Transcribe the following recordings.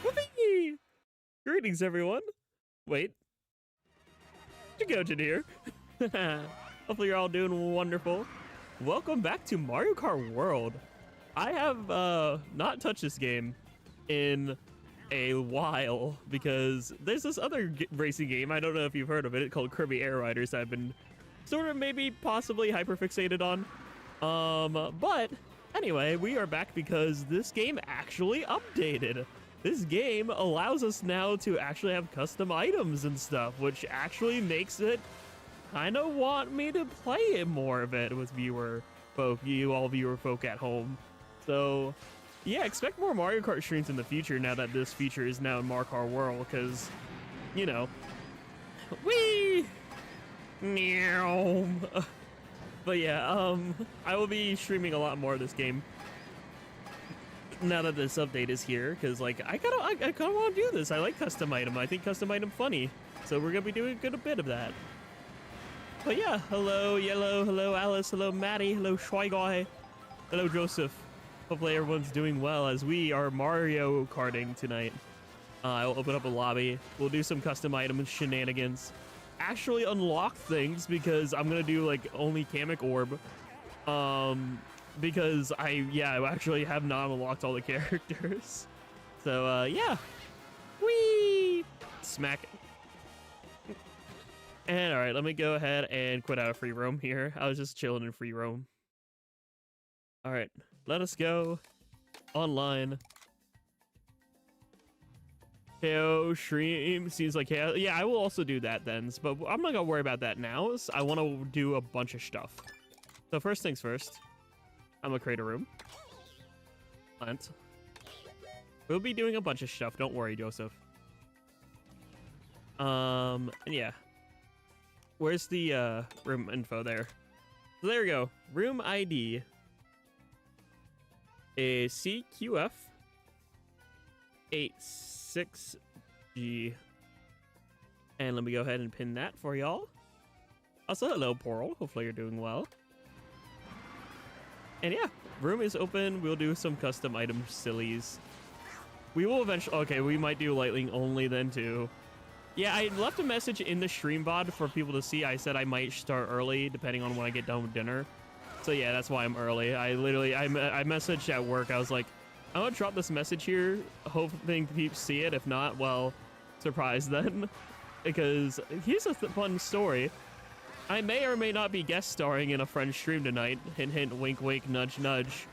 Whoopee! Greetings, everyone. Wait, Jagojin here. Hopefully you're all doing wonderful. Welcome back to Mario Kart World. I have not touched this game in a while because there's this other racing game, I don't know if you've heard of it, called Kirby Air Riders I've been sort of maybe possibly hyperfixated on. But anyway, we are back because this game actually updated. This game allows us now to actually have custom items and stuff, which actually makes it kind of want me to play it more of it with viewer folk, viewer folk at home. So yeah, expect more Mario Kart streams in the future now that this feature is now in Mario Kart World, because, you know, whee! Meow. But yeah, I will be streaming a lot more of this game now that this update is here, because like I kind of want to do this. I like custom item. I think custom item funny, so we're gonna be doing a bit of that. But yeah, hello Yellow, hello Alice, hello Maddie, hello Shy Guy, hello Joseph. Hopefully everyone's doing well as we are Mario Karting tonight. I'll open up a lobby. We'll do some custom item shenanigans. Actually unlock things because I'm gonna do like only Kamek Orb. Because I actually have not unlocked all the characters. So yeah. Whee! Smack. And alright, let me go ahead and quit out of free roam here. I was just chilling in free roam. Alright, let us go online. KO stream seems like chaos. Yeah, I will also do that then, but I'm not gonna worry about that now. I want to do a bunch of stuff. So first things first, I'm gonna create a room. Plant. We'll be doing a bunch of stuff. Don't worry, Joseph. And yeah. Where's the room info there? So there we go. Room ID is CQF 86G. And let me go ahead and pin that for y'all. Also, hello, Portal. Hopefully you're doing well. And yeah, room is open. We'll do some custom item sillies. We will eventually... Okay, we might do Lightning only then too. Yeah, I left a message in the stream VOD for people to see. I said I might start early depending on when I get done with dinner. So yeah, that's why I'm early. I messaged at work. I was like, I'm gonna drop this message here, hoping people see it. If not, well, surprise then. Because here's a fun story. I may or may not be guest starring in a friend's stream tonight. Hint, hint, wink, wink, nudge, nudge.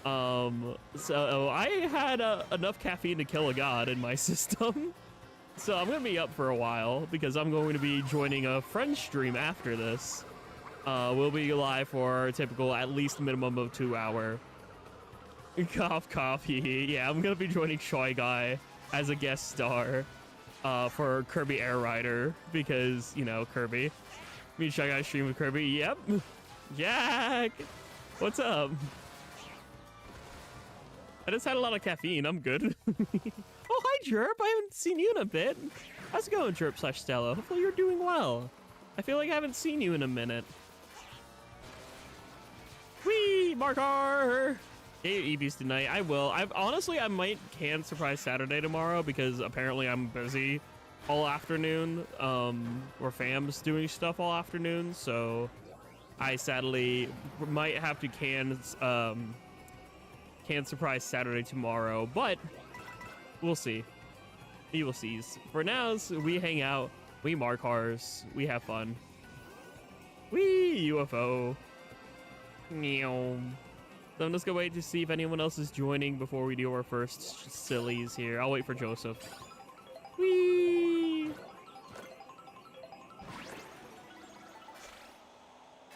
So I had enough caffeine to kill a god in my system. So I'm gonna be up for a while because I'm going to be joining a friend's stream after this. We'll be live for our typical at least minimum of 2 hour. Cough, cough, hee hee. Yeah, I'm gonna be joining Shy Guy as a guest star for Kirby Air Rider because, you know, Kirby. Me and Shy Guy stream with Kirby. Yep. Jack! What's up? I just had a lot of caffeine. I'm good. Oh, hi, Jerp. I haven't seen you in a bit. How's it going, Jerp/Stella? Hopefully you're doing well. I feel like I haven't seen you in a minute. Whee! Marker! Hey, EBs tonight. I will. Honestly, I might can surprise Saturday tomorrow because apparently I'm busy all afternoon. Or fam's doing stuff all afternoon, so I sadly might have to can surprise Saturday tomorrow, but we'll see. You will see. For now, we hang out, we mark cars, we have fun. Whee! UFO. Meow. So I'm just gonna wait to see if anyone else is joining before we do our first sillies here. I'll wait for Joseph. Whee!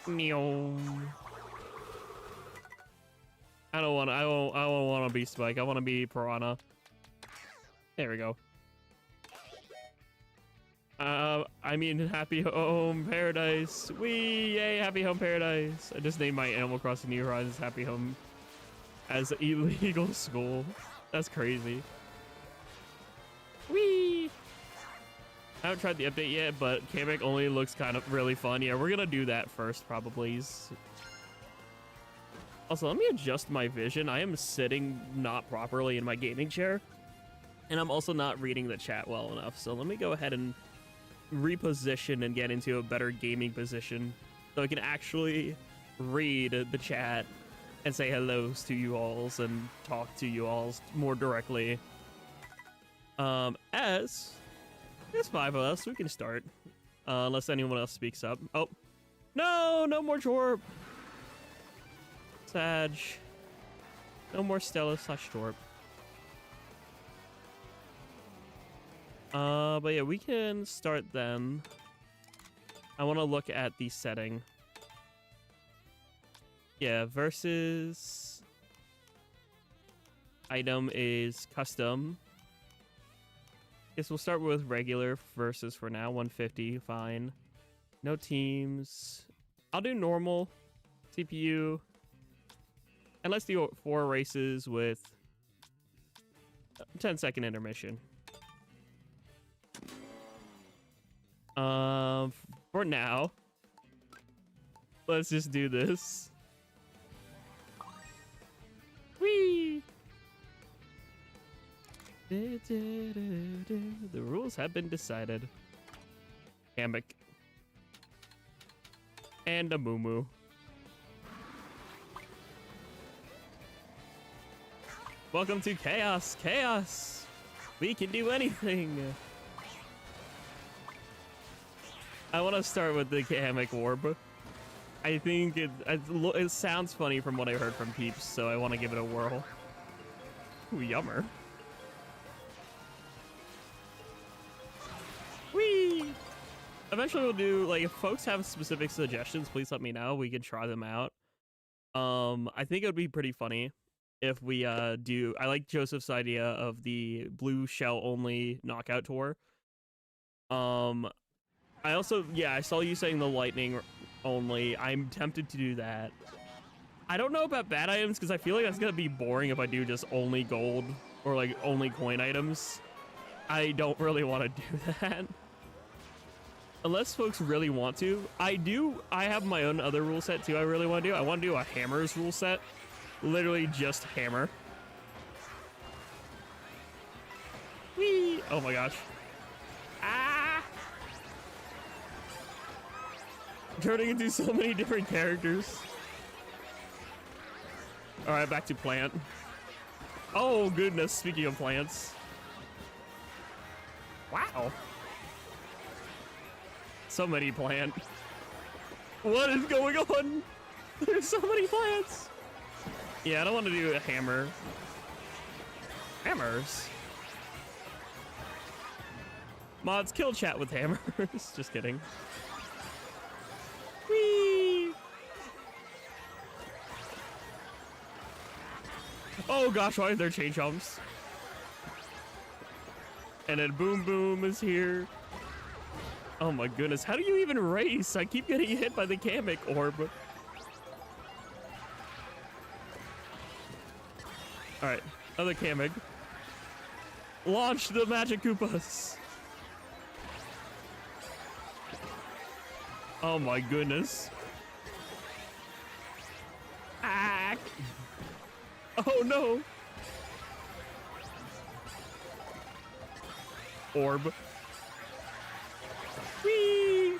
Meow. I don't want to be Spike. I want to be Piranha. There we go. I mean, Happy Home Paradise. Wee, yay, Happy Home Paradise. I just named my Animal Crossing New Horizons Happy Home as illegal school. That's crazy. Wee. I haven't tried the update yet, but Kamek only looks kind of really fun. Yeah, we're gonna do that first, probably. Also, let me adjust my vision. I am sitting not properly in my gaming chair, and I'm also not reading the chat well enough. So let me go ahead and reposition and get into a better gaming position so I can actually read the chat and say hellos to you alls and talk to you alls more directly. As there's 5 of us, we can start. Unless anyone else speaks up. Oh, no more Jorp. Sag. No more Stella / Jorp. But yeah, we can start then. I want to look at the setting. Yeah, versus item is custom. Guess we'll start with regular versus for now. 150, fine. No teams. I'll do normal CPU. And let's do 4 races with 10-second intermission. For now, let's just do this. Whee! The rules have been decided. Kamek. And a Moo. Welcome to Chaos. Chaos! We can do anything! I want to start with the Kamek Orb. I think it sounds funny from what I heard from peeps, so I want to give it a whirl. Ooh, yummer. Whee! Eventually we'll do, like, if folks have specific suggestions, please let me know. We can try them out. I think it would be pretty funny if we do. I like Joseph's idea of the blue shell only knockout tour. I also, yeah, I saw you saying the lightning only. I'm tempted to do that. I don't know about bad items because I feel like that's gonna be boring if I do just only gold or like only coin items. I don't really want to do that. Unless folks really want to. I have my own other rule set too I really want to do. I want to do a hammers rule set. Literally just hammer. Whee! Oh my gosh. Ah! Turning into so many different characters. All right, back to plant. Oh goodness, speaking of plants. Wow. So many plant. What is going on? There's so many plants. Yeah, I don't want to do a hammer. Hammers. Mods, kill chat with hammers. Just kidding. Whee! Oh gosh, why are there chain jumps? And then Boom Boom is here. Oh my goodness, how do you even race? I keep getting hit by the Kamek Orb. Alright, other Kamek. Launch the Magic Koopas! Oh my goodness. Ah! Oh no! Orb. Whee!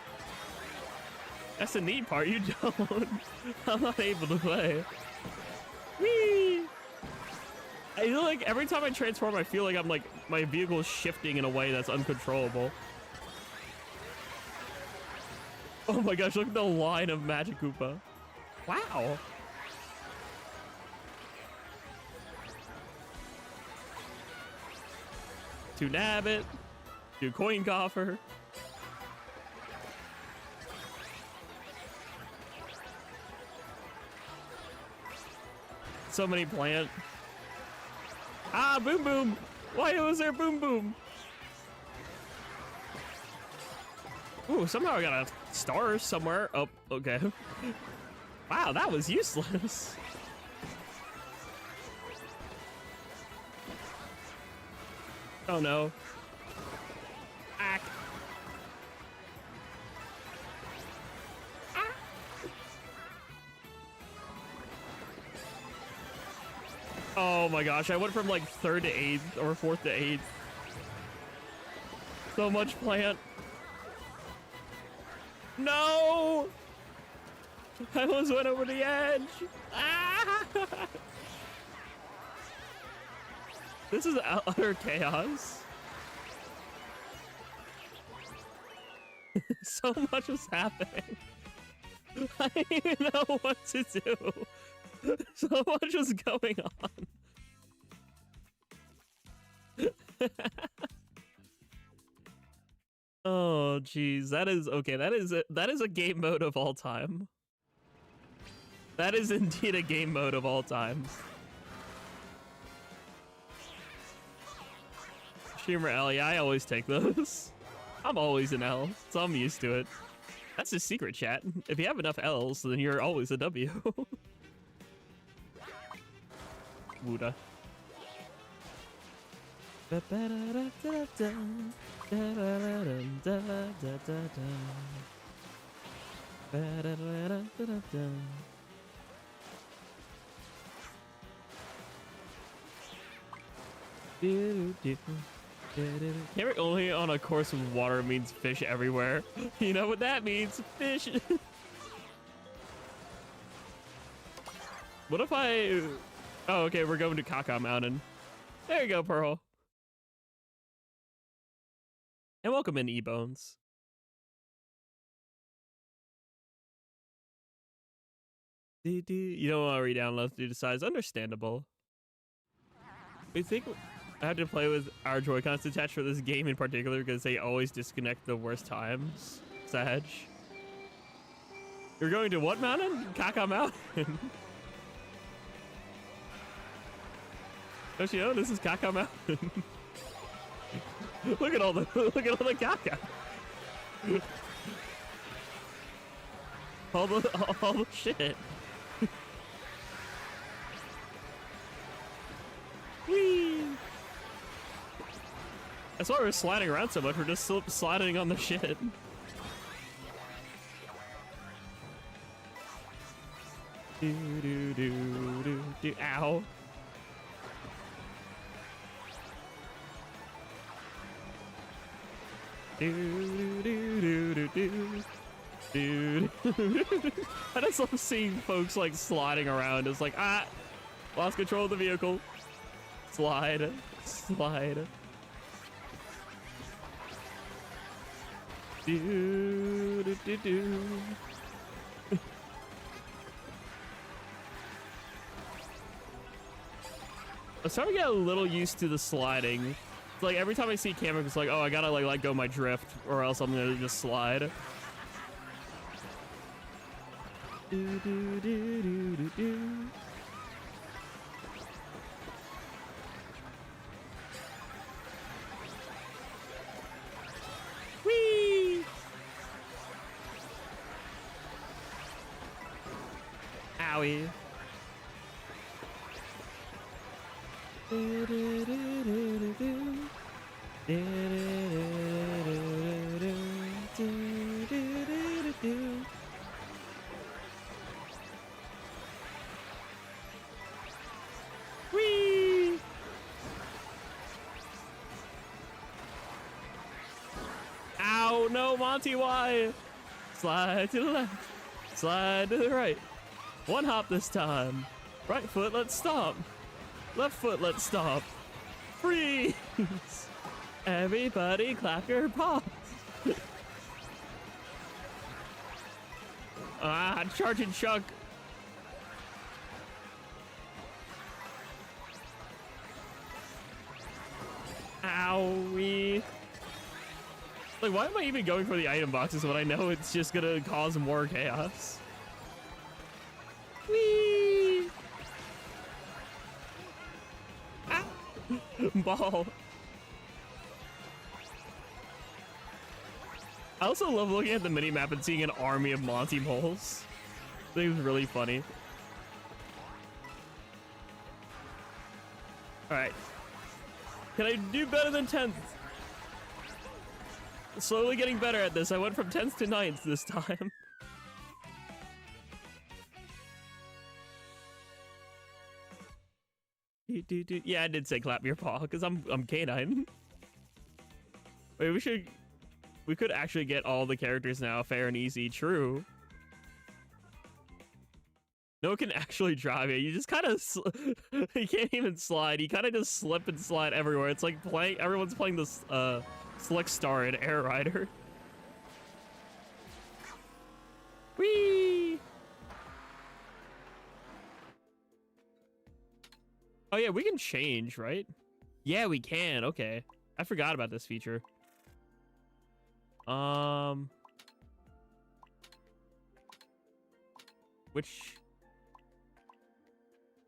That's the neat part, you don't. I'm not able to play. Whee! I feel like every time I transform, I feel like I'm like, my vehicle is shifting in a way that's uncontrollable. Oh my gosh, look at the line of Magic Koopa. Wow. To Nabbit. To Coin Coffer. So many plant. Ah, Boom Boom. Why was there Boom Boom? Ooh, somehow I got a star somewhere. Oh, okay. Wow, that was useless. Oh no. Ack. Ah. Oh my gosh, I went from like 3rd to 8th or 4th to 8th. So much plant. No! I almost went over the edge. Ah! This is utter chaos. So much was happening. I didn't even know what to do. So much was going on. Oh, geez. That is okay. That is a game mode of all time. That is indeed a game mode of all times. Streamer L, yeah, I always take those. I'm always an L, so I'm used to it. That's his secret, chat. If you have enough L's, then you're always a W. Wuda. Camera only on a course with water means fish everywhere. You know what that means? Fish. What if I... Oh, okay, we're going to Kaka Mountain. There you go, Pearl. And welcome in, E-Bones. You don't want to re-download due to size. Understandable. We think I have to play with our Joy-Cons attached for this game in particular because they always disconnect the worst times. Sag. You're going to what mountain? Kaka Mountain. Don't you know this is Kaka Mountain? Look at all the Kaka. all the shit. Whee! That's why we're sliding around so much. We're just sliding on the shit. Do do do do do. Ow. Do do do do do. Dude. I just love seeing folks like sliding around. It's like, ah, lost control of the vehicle. Slide, slide. Do do do do. I'm starting to get a little used to the sliding. It's like every time I see camera, it's like, oh, I gotta like let go my drift, or else I'm gonna just slide. Do do do do do do. Whee! Owie. Do do do do do do. Do do do do do. Whee! Ow, no, Monty, why? Slide to the left, slide to the right. One hop this time. Right foot, let's stomp. Left foot, let's stomp. Freeze! Everybody clap your paws. Ah, charging Chuck. Owie. Like, why am I even going for the item boxes when I know it's just gonna cause more chaos? Whee! Ah! Ball. I also love looking at the mini map and seeing an army of Monty moles. I think it was really funny. All right. Can I do better than 10th? Slowly getting better at this. I went from 10th to 9th this time. Yeah, I did say clap your paw because I'm canine. Wait, we could actually get all the characters now, fair and easy. True. No one can actually drive it. You just kind of you can't even slide. You kind of just slip and slide everywhere. It's like everyone's playing this Select Star in Air Rider. Whee! Oh yeah, we can change, right? Yeah, we can. Okay. I forgot about this feature. Which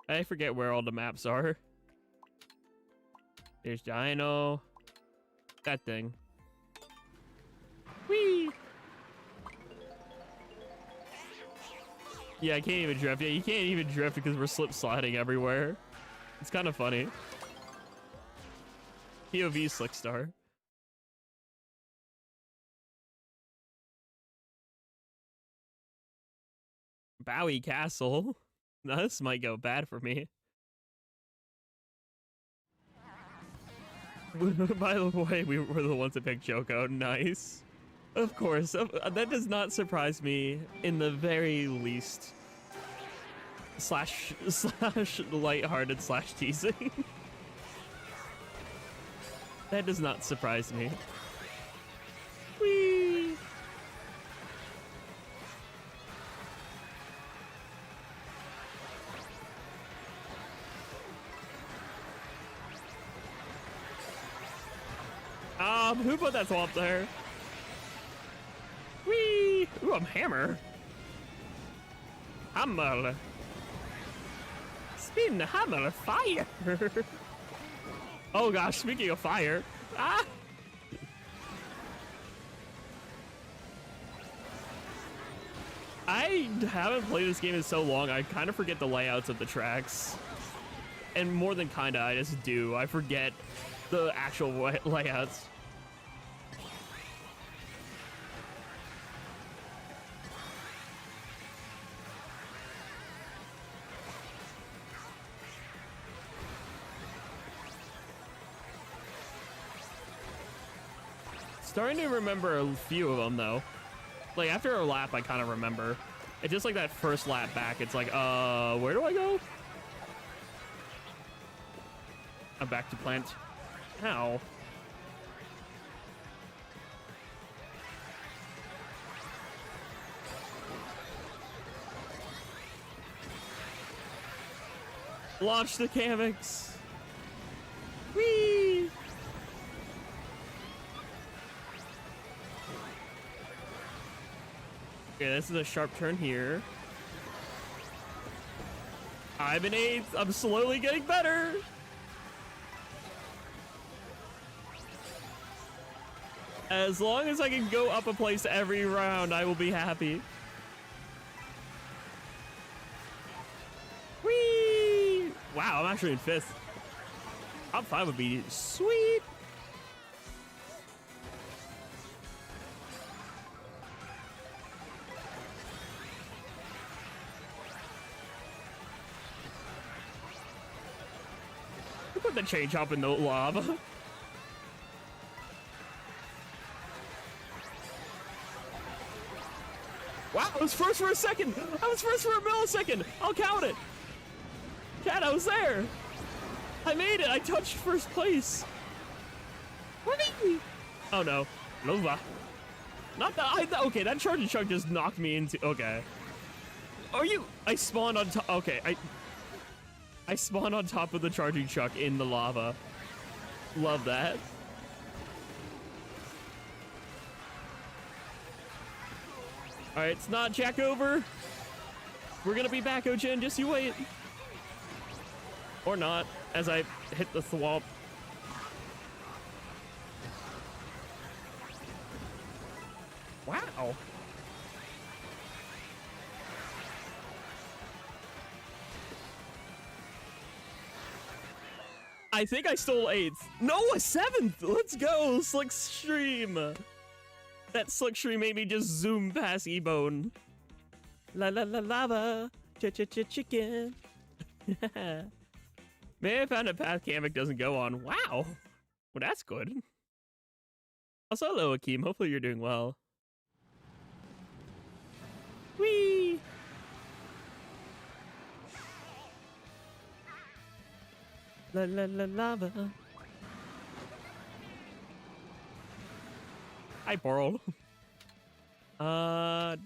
I forget where all the maps are. There's Dino. That thing. Whee! Yeah, I can't even drift. Yeah, you can't even drift because we're slip sliding everywhere. It's kind of funny. POV Slick Star. Bowie Castle. Now this might go bad for me. By the way, we were the ones that picked Choco. Nice. Of course. That does not surprise me in the very least. Slash lighthearted slash teasing. That does not surprise me. Whee! Who put that swamp there? Whee! Ooh, I'm hammer. Hammer. Spin the hammer, fire. Oh gosh, speaking of fire. Ah! I haven't played this game in so long, I kind of forget the layouts of the tracks. And more than kinda, I just do. I forget the actual layouts. Starting to remember a few of them though. Like after a lap, I kind of remember. It's just like that first lap back. It's like, where do I go? I'm back to plant. Ow. Launch the Kamix. Whee! Okay, this is a sharp turn here. I'm in 8th. I'm slowly getting better. As long as I can go up a place every round, I will be happy. Whee! Wow, I'm actually in 5th. Top 5 would be sweet. Put the change up in the lava. Wow, I was first for a second. I was first for a millisecond. I'll count it. Cat, I was there. I made it. I touched first place. Whee! Oh no, Nova. Not that. Okay, that charging chuck just knocked me into. Okay. Are you? I spawned on top. Okay, I spawned on top of the charging chuck in the lava. Love that. All right, it's not jack over. We're gonna be back, Ojen. Just you wait. Or not, as I hit the swamp. Wow. I think I stole 8th. No, a 7th. Let's go, Slickstream. That Slickstream made me just zoom past E-Bone. La la la lava. Chicken. May I found a path Kamek doesn't go on. Wow. Well, that's good. Also, hello, Akeem. Hopefully you're doing well. Whee! La la la lava. Hi, Boral.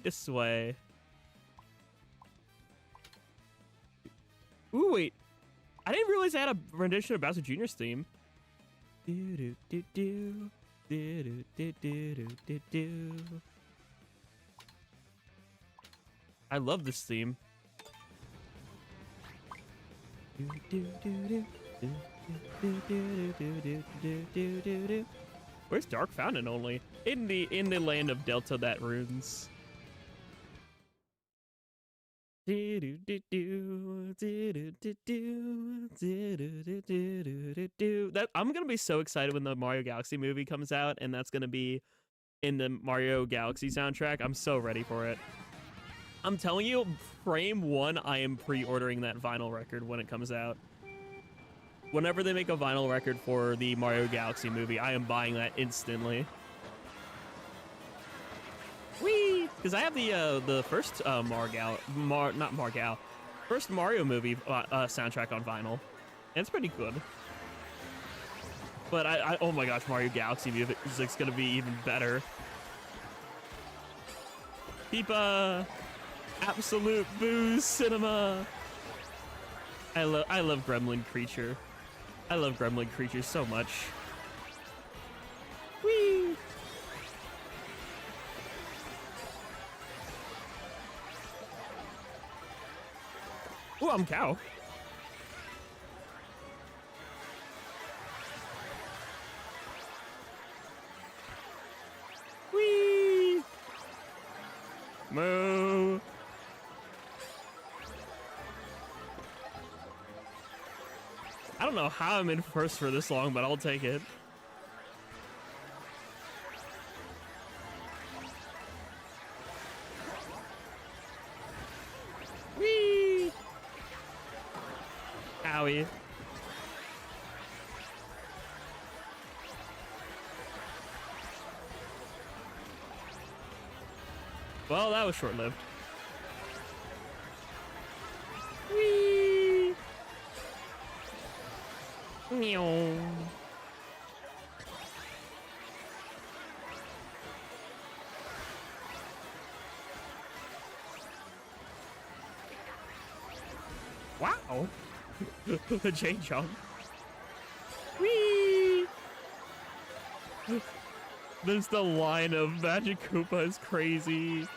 This way. Ooh, wait. I didn't realize I had a rendition of Bowser Jr.'s theme. Do do do do do do do do do do. I love this theme. Do do do do. Where's Dark Fountain only? In the land of Delta that runes. That I'm gonna be so excited when the Mario Galaxy movie comes out, and that's gonna be in the Mario Galaxy soundtrack. I'm so ready for it. I'm telling you, frame 1, I am pre-ordering that vinyl record when it comes out. Whenever they make a vinyl record for the Mario Galaxy movie, I am buying that instantly. Whee! Because I have the first first Mario movie soundtrack on vinyl, and it's pretty good. But I oh my gosh, Mario Galaxy music's gonna be even better. Peepa, absolute booze cinema. I love Gremlin Creature. I love Gremlin Creature so much. Whee! Ooh, I'm cow. Whee! Moo! I don't know how I'm in first for this long, but I'll take it. Whee! Owie. Well, that was short-lived. Whee! Meow. Wow. The chain jump. Whee! There's the line of Magic Koopa is crazy.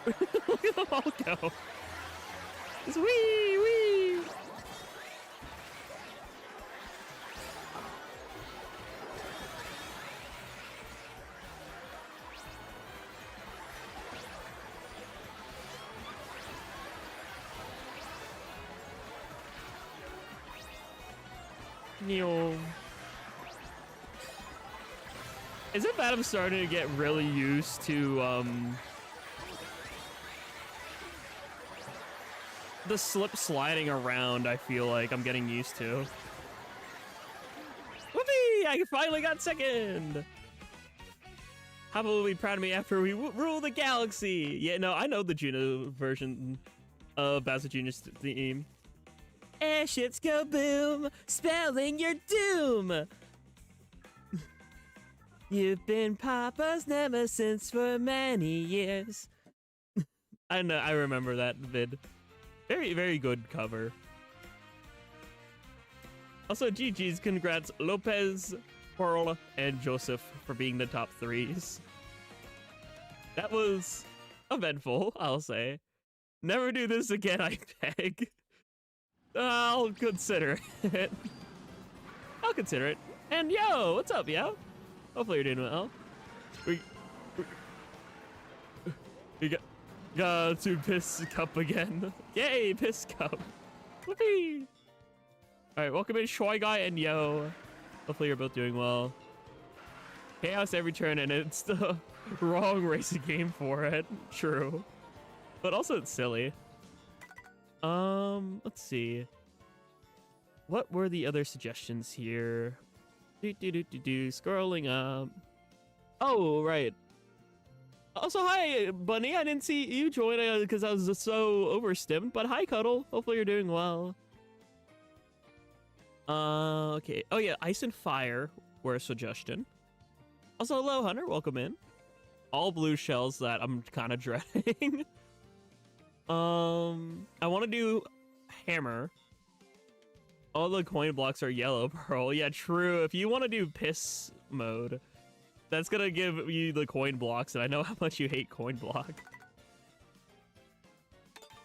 Look at them all go. It's wee wee. Neil. Is it bad I'm starting to get really used to the slip sliding around? I feel like I'm getting used to. Whoopee! I finally got second! How will be proud of me after we rule the galaxy? Yeah, no, I know the Juno version of Bowser Jr.'s theme. Airships go boom, spelling your doom! You've been Papa's nemesis for many years. I know, I remember that vid. Very, very good cover. Also, GG's, congrats Lopez, Pearl, and Joseph for being the top 3s. That was eventful, I'll say. Never do this again, I beg. I'll consider it. I'll consider it. And yo, what's up, yo? Hopefully you're doing well. We got to Piss Cup again. Yay, Piss Cup. Whoopee. All right, welcome in Shy Guy and Yo. Hopefully you're both doing well. Chaos every turn, and it's the wrong racing game for it. True. But also it's silly. Let's see. What were the other suggestions here? Scrolling up. Oh, right. Also, hi, Bunny. I didn't see you join because I was so overstimmed. But hi, Cuddle. Hopefully you're doing well. Okay. Oh, yeah. Ice and Fire were a suggestion. Also, hello, Hunter. Welcome in. All blue shells that I'm kind of dreading. I want to do Hammer. All the coin blocks are yellow pearl. Yeah, true. If you want to do piss mode, that's gonna give you the coin blocks, and I know how much you hate coin block.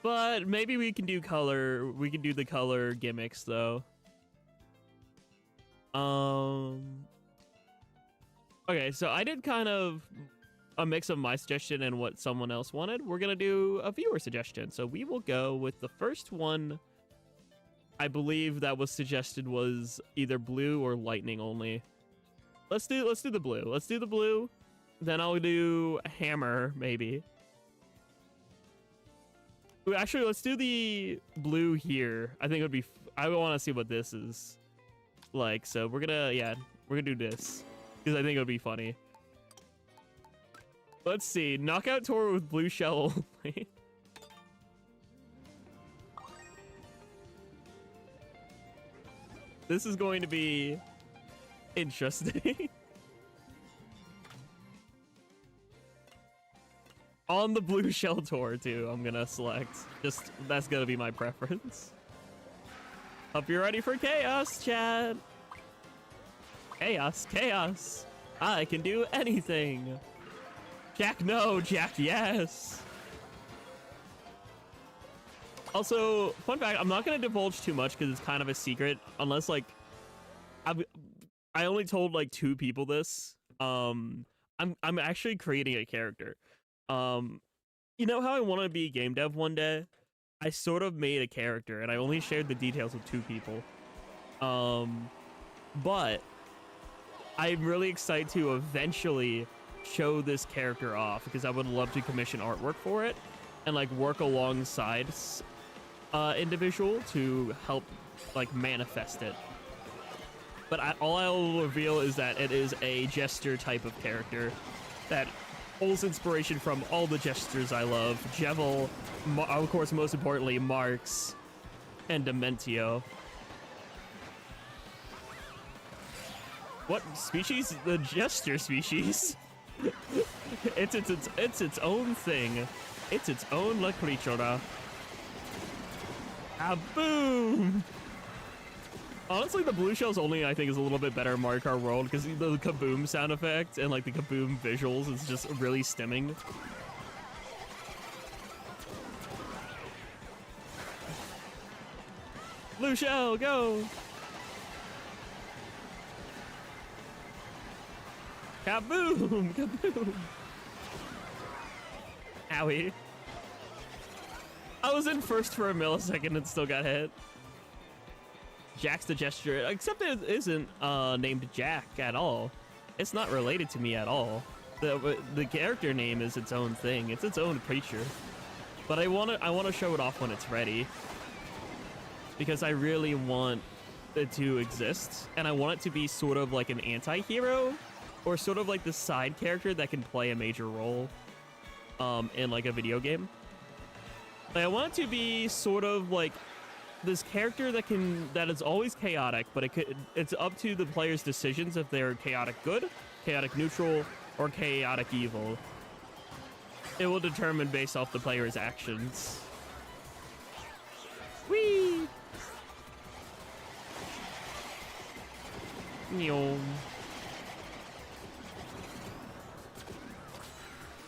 But maybe we can do color. We can do the color gimmicks though. Okay, so I did kind of a mix of my suggestion and what someone else wanted. We're gonna do a viewer suggestion. So we will go with the first one. I believe that was suggested was either blue or lightning only. Let's do the blue. Let's do the blue. Then I'll do hammer maybe. Ooh, actually, let's do the blue here. I think it would be. I want to see what this is like. So we're gonna do this because I think it would be funny. Let's see. Knockout tour with blue shell only. This is going to be interesting. On the blue shell tour too, I'm gonna select. Just that's gonna be my preference. Hope you're ready for chaos, chat. Chaos, chaos. I can do anything. Jack, no. Jack, yes. Also, fun fact, I'm not going to divulge too much because it's kind of a secret, unless, like, I only told, like, 2 people this. I'm actually creating a character. You know how I want to be game dev one day? I sort of made a character, and I only shared the details with 2 people. But I'm really excited to eventually show this character off, because I would love to commission artwork for it, and, like, work alongside individual to help like manifest it. But all I'll reveal is that it is a jester type of character that pulls inspiration from all the jesters I love. Jevil, of course, most importantly, Marx, and Dementio. What species? The jester species. It's its own thing. It's its own la creatura. Kaboom! Honestly, the blue shells only, I think, is a little bit better in Mario Kart World because the kaboom sound effect and like the kaboom visuals is just really stimming. Blue shell, go! Kaboom! Kaboom! Owie. I was in first for a millisecond and still got hit. Jack's the gesture, except it isn't named Jack at all. It's not related to me at all. The character name is its own thing. It's its own creature. But I want to show it off when it's ready, because I really want it to exist, and I want it to be sort of like an anti-hero, or sort of like the side character that can play a major role in like a video game. Like, I want it to be sort of like this character that is always chaotic, but it's up to the player's decisions if they're chaotic good, chaotic neutral, or chaotic evil. It will determine based off the player's actions. Whee! Nyom.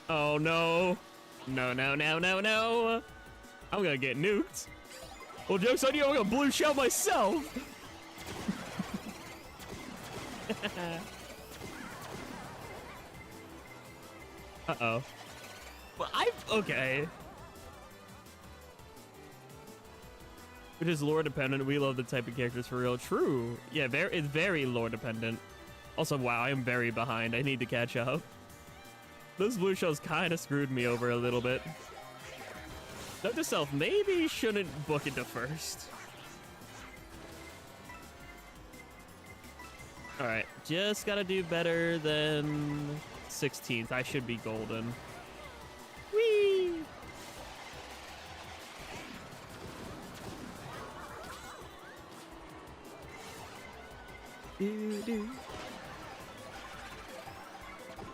Oh no. No, no, no, no, no. I'm gonna get nuked. Well, joke's on you, I'm gonna blue shell myself. Uh-oh. Okay. Which is lore dependent. We love the type of characters for real. True. Yeah, it's very lore dependent. Also, wow, I am very behind. I need to catch up. Those blue shells kind of screwed me over a little bit. Note to self, maybe shouldn't book into first. All right, just gotta do better than 16th. I should be golden. Whee!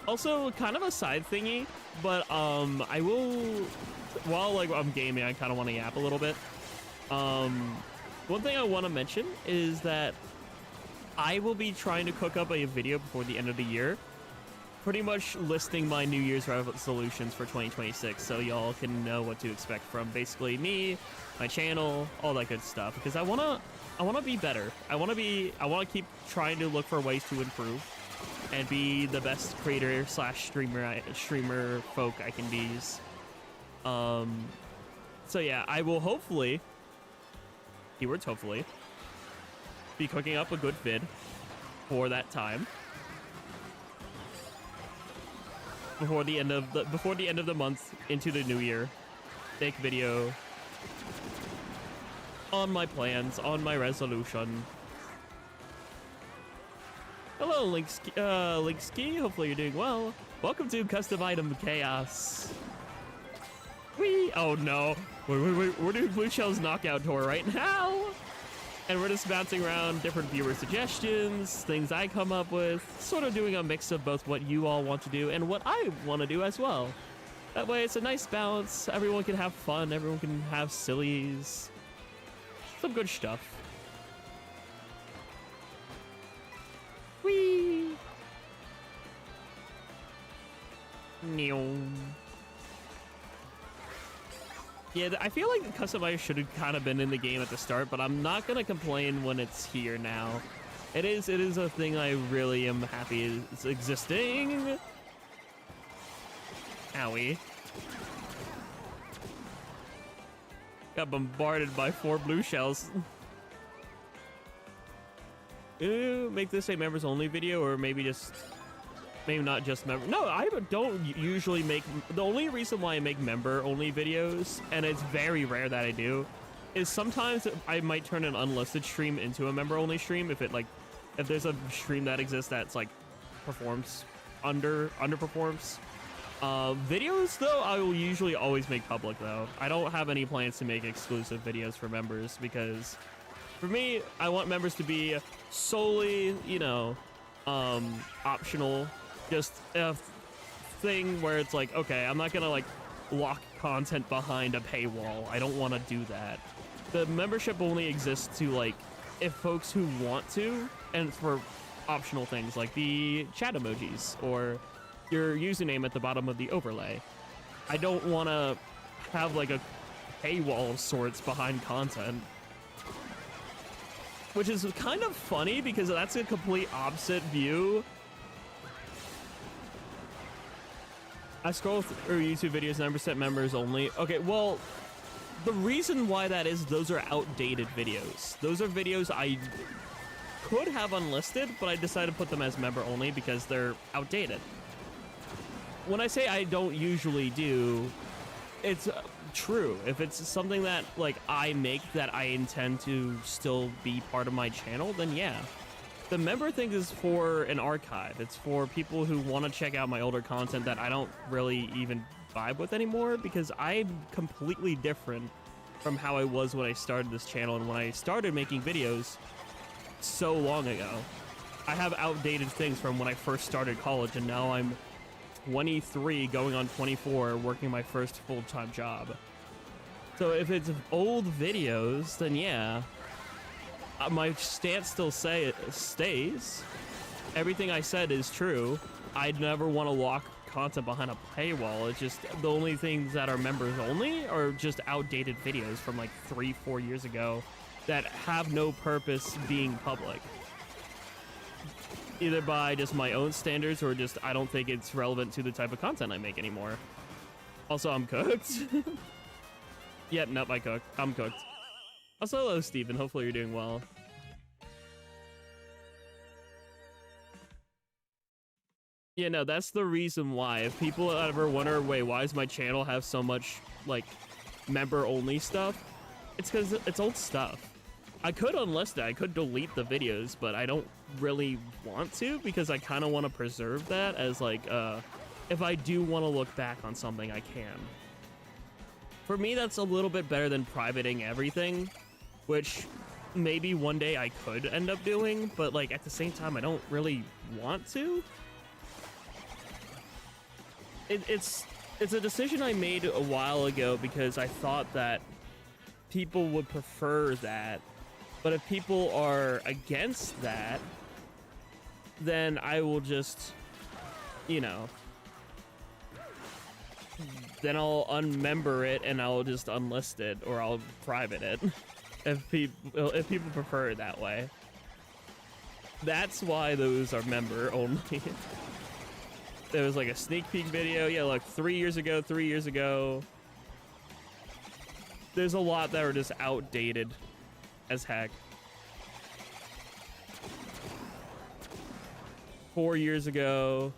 Also, kind of a side thingy, but I will, while like I'm gaming, I kind of want to yap a little bit. One thing I want to mention is that I will be trying to cook up a video before the end of the year, pretty much listing my New Year's resolutions for 2026, so y'all can know what to expect from basically me, my channel, all that good stuff. Because I wanna be better. I wanna keep trying to look for ways to improve and be the best creator slash streamer folk I can be. So yeah, I will hopefully, keywords hopefully, be cooking up a good vid for that time. Before the end of the month into the new year, make video on my plans, on my resolution. Hello, Linkski. Hopefully you're doing well. Welcome to Custom Item Chaos. Whee! Oh no. Wait. We're doing Blue Shell's knockout tour right now. And we're just bouncing around different viewer suggestions, things I come up with, sort of doing a mix of both what you all want to do and what I want to do as well. That way it's a nice balance. Everyone can have fun. Everyone can have sillies. Some good stuff. Whee! Yeah, I feel like Customize should have kind of been in the game at the start, but I'm not gonna complain when it's here now. It is a thing I really am happy is existing. Owie. Got bombarded by 4 blue shells. Ooh, make this a members only video, or maybe not just member. No, I don't usually make. The only reason why I make member only videos, and it's very rare that I do, is sometimes I might turn an unlisted stream into a member only stream if there's a stream that exists that's like underperforms. Videos though, I will usually always make public though. I don't have any plans to make exclusive videos for members because for me, I want members to be solely, optional. Just a thing where it's like, okay, I'm not gonna like lock content behind a paywall. I don't want to do that. The membership only exists to like if folks who want to, and for optional things like the chat emojis or your username at the bottom of the overlay. I don't want to have like a paywall of sorts behind content, which is kind of funny because that's a complete opposite view. I scroll through YouTube videos, 9% members only. Okay, well, the reason why that is, those are outdated videos. Those are videos I could have unlisted, but I decided to put them as member only because they're outdated. When I say I don't usually do, it's true. If it's something that like I make that I intend to still be part of my channel, then yeah. The member thing is for an archive. It's for people who want to check out my older content that I don't really even vibe with anymore because I'm completely different from how I was when I started this channel and when I started making videos so long ago. I have outdated things from when I first started college and now I'm 23 going on 24 working my first full-time job. So if it's old videos, then yeah. My stance still stays. Everything I said is true. I'd never want to lock content behind a paywall. It's just the only things that are members only are just outdated videos from like 3-4 years ago that have no purpose being public. Either by just my own standards or just I don't think it's relevant to the type of content I make anymore. Also, I'm cooked. Yep, nope, I cooked. I'm cooked. Also, hello, Steven. Hopefully you're doing well. Yeah, no, that's the reason why. If people ever wonder, wait, why does my channel have so much, like, member-only stuff? It's because it's old stuff. I could unlist it. I could delete the videos, but I don't really want to because I kind of want to preserve that as, like, if I do want to look back on something, I can. For me, that's a little bit better than privating everything, which maybe one day I could end up doing, but, like, at the same time, I don't really want to. It's a decision I made a while ago because I thought that people would prefer that, but if people are against that, then I will just, you know, then I'll unmember it and I'll just unlist it or I'll private it if people prefer it that way. That's why those are member only. There was like a sneak peek video. Yeah, look, 3 years ago. There's a lot that are just outdated as heck. 4 years ago.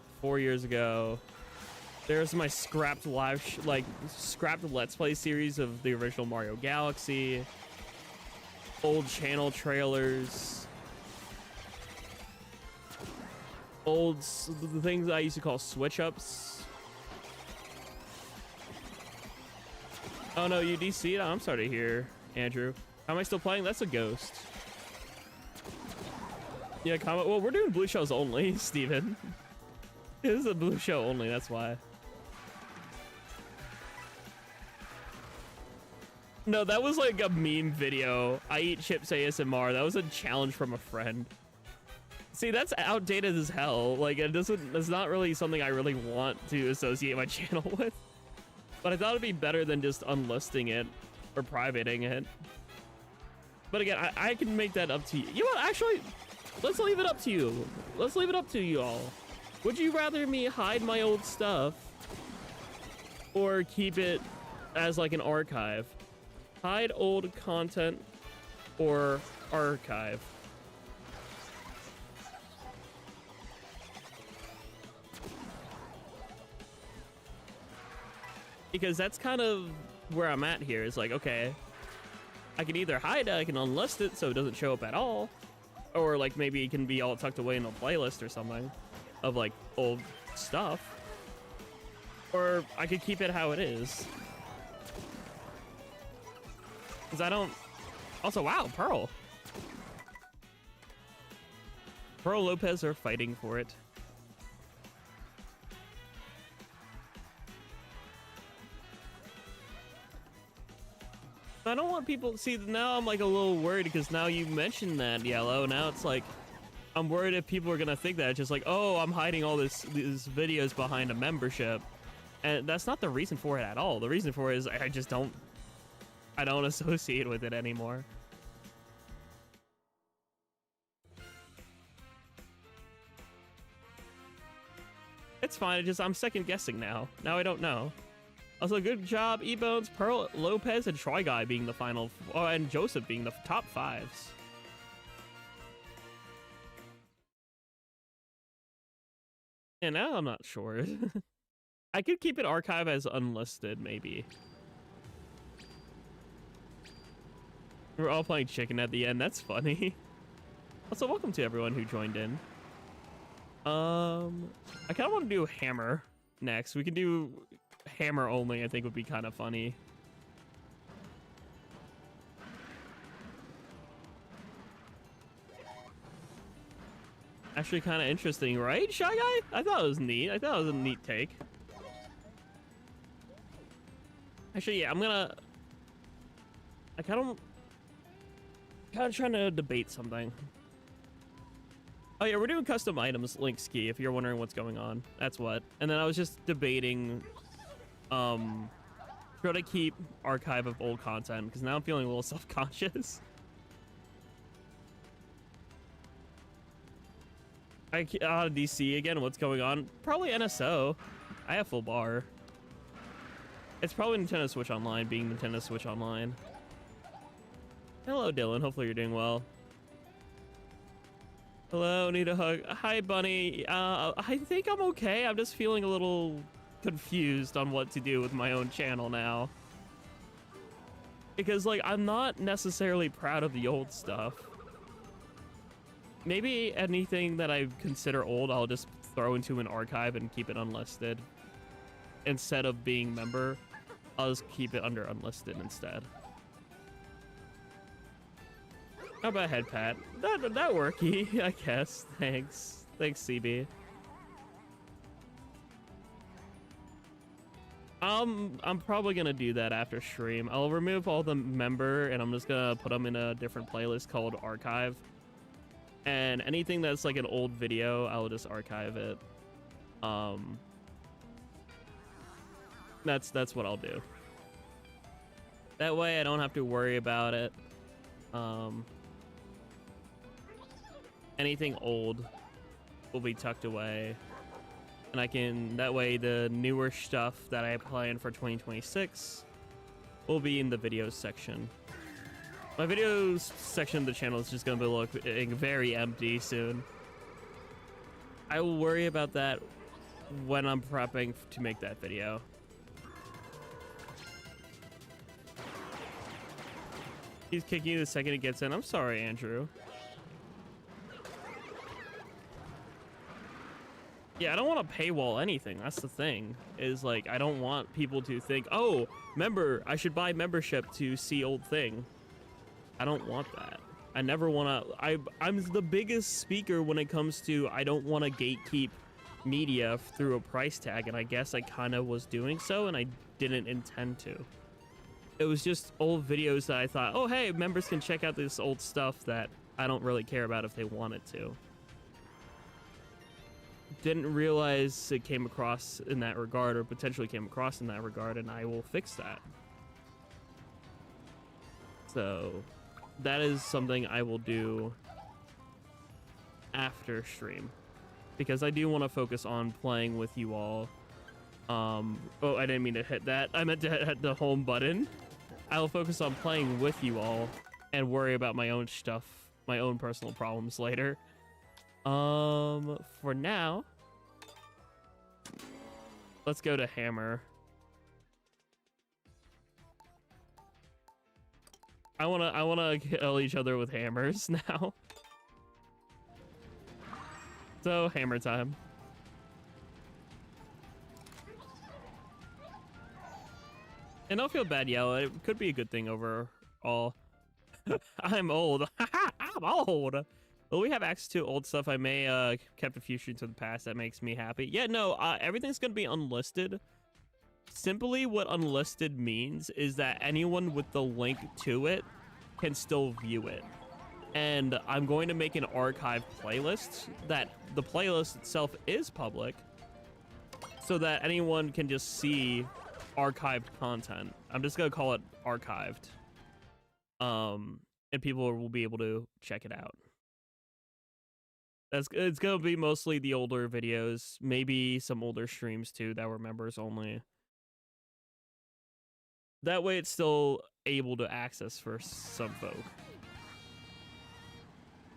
There's my scrapped scrapped Let's Play series of the original Mario Galaxy. Old channel trailers. The things I used to call switch ups. Oh no, you DC'd? I'm sorry to hear, Andrew. How am I still playing? That's a ghost. Yeah, comment. Well, we're doing blue shows only, Steven. This is a blue show only, that's why. No, that was like a meme video. I eat chips ASMR. That was a challenge from a friend. See, that's outdated as hell. Like, it's not really something I really want to associate my channel with. But I thought it'd be better than just unlisting it or privating it. But again, I can make that up to you. You know what, actually, let's leave it up to you. Let's leave it up to you all. Would you rather me hide my old stuff or keep it as like an archive? Hide old content or archive? Because that's kind of where I'm at here. Is like, okay, I can either hide it, I can unlist it so it doesn't show up at all, or like maybe it can be all tucked away in a playlist or something of like old stuff, or I could keep it how it is. Because I don't. Also, wow, Pearl Lopez are fighting for it. I don't want people see. Now I'm like a little worried because now you mentioned that, Yellow. Now it's like I'm worried if people are gonna think that it's just like, oh, I'm hiding all these videos behind a membership, and that's not the reason for it at all. The reason for it is I just don't associate with it anymore. It's fine. It's just I'm second guessing now. Now I don't know. Also, good job, E-Bones, Pearl, Lopez, and Troy Guy being the final, and Joseph being the top fives. Yeah, now I'm not sure. I could keep it archive as unlisted, maybe. We're all playing chicken at the end. That's funny. Also, welcome to everyone who joined in. I kind of want to do hammer next. We can do hammer only. I think would be kind of funny. Actually, kind of interesting, right, Shy Guy? I thought it was neat. I thought it was a neat take. Actually, yeah, I kind of trying to debate something. Oh yeah, we're doing custom items, link ski, if you're wondering what's going on. That's what. And then I was just debating try to keep archive of old content because now I'm feeling a little self-conscious. DC again. What's going on? Probably NSO. I have full bar. It's probably Nintendo Switch Online, being Nintendo Switch Online. Hello, Dylan. Hopefully you're doing well. Hello, need a hug. Hi, Bunny. I think I'm okay. I'm just feeling a little confused on what to do with my own channel now. Because, like, I'm not necessarily proud of the old stuff. Maybe anything that I consider old, I'll just throw into an archive and keep it unlisted. Instead of being member, I'll just keep it under unlisted instead. How about head pat? That worky, I guess. Thanks. Thanks, CB. I'm probably gonna do that after stream. I'll remove all the member and I'm just gonna put them in a different playlist called archive. And anything that's like an old video, I'll just archive it. That's what I'll do. That way I don't have to worry about it. Anything old will be tucked away. And I can, that way the newer stuff that I plan for 2026 will be in the videos section. My videos section of the channel is just gonna be looking very empty soon. I will worry about that when I'm prepping to make that video. He's kicking you the second it gets in. I'm sorry, Andrew. Yeah, I don't want to paywall anything. That's the thing. Is like, I don't want people to think, oh, I should buy membership to see old thing. I don't want that. I never want to. I'm the biggest speaker when it comes to I don't want to gatekeep media through a price tag, and I guess I kind of was doing so, and I didn't intend to. It was just old videos that I thought, oh, hey, members can check out this old stuff that I don't really care about if they wanted to. Didn't realize it came across in that regard, or potentially came across in that regard, and I will fix that. So that is something I will do after stream, because I do want to focus on playing with you all. Oh, I didn't mean to hit that. I meant to hit the home button. I will focus on playing with you all and worry about my own stuff, my own personal problems later. For now, let's go to hammer. I wanna kill each other with hammers now. So hammer time. And don't feel bad, Yellow. It could be a good thing overall. I'm old. I'm old. Well, we have access to old stuff. I may kept a few streams in the past. That makes me happy. Yeah, no, everything's gonna be unlisted. Simply what unlisted means is that anyone with the link to it can still view it. And I'm going to make an archive playlist that the playlist itself is public, so that anyone can just see archived content. I'm just gonna call it archived. And people will be able to check it out. It's gonna be mostly the older videos, maybe some older streams too that were members only. That way it's still able to access for some folk.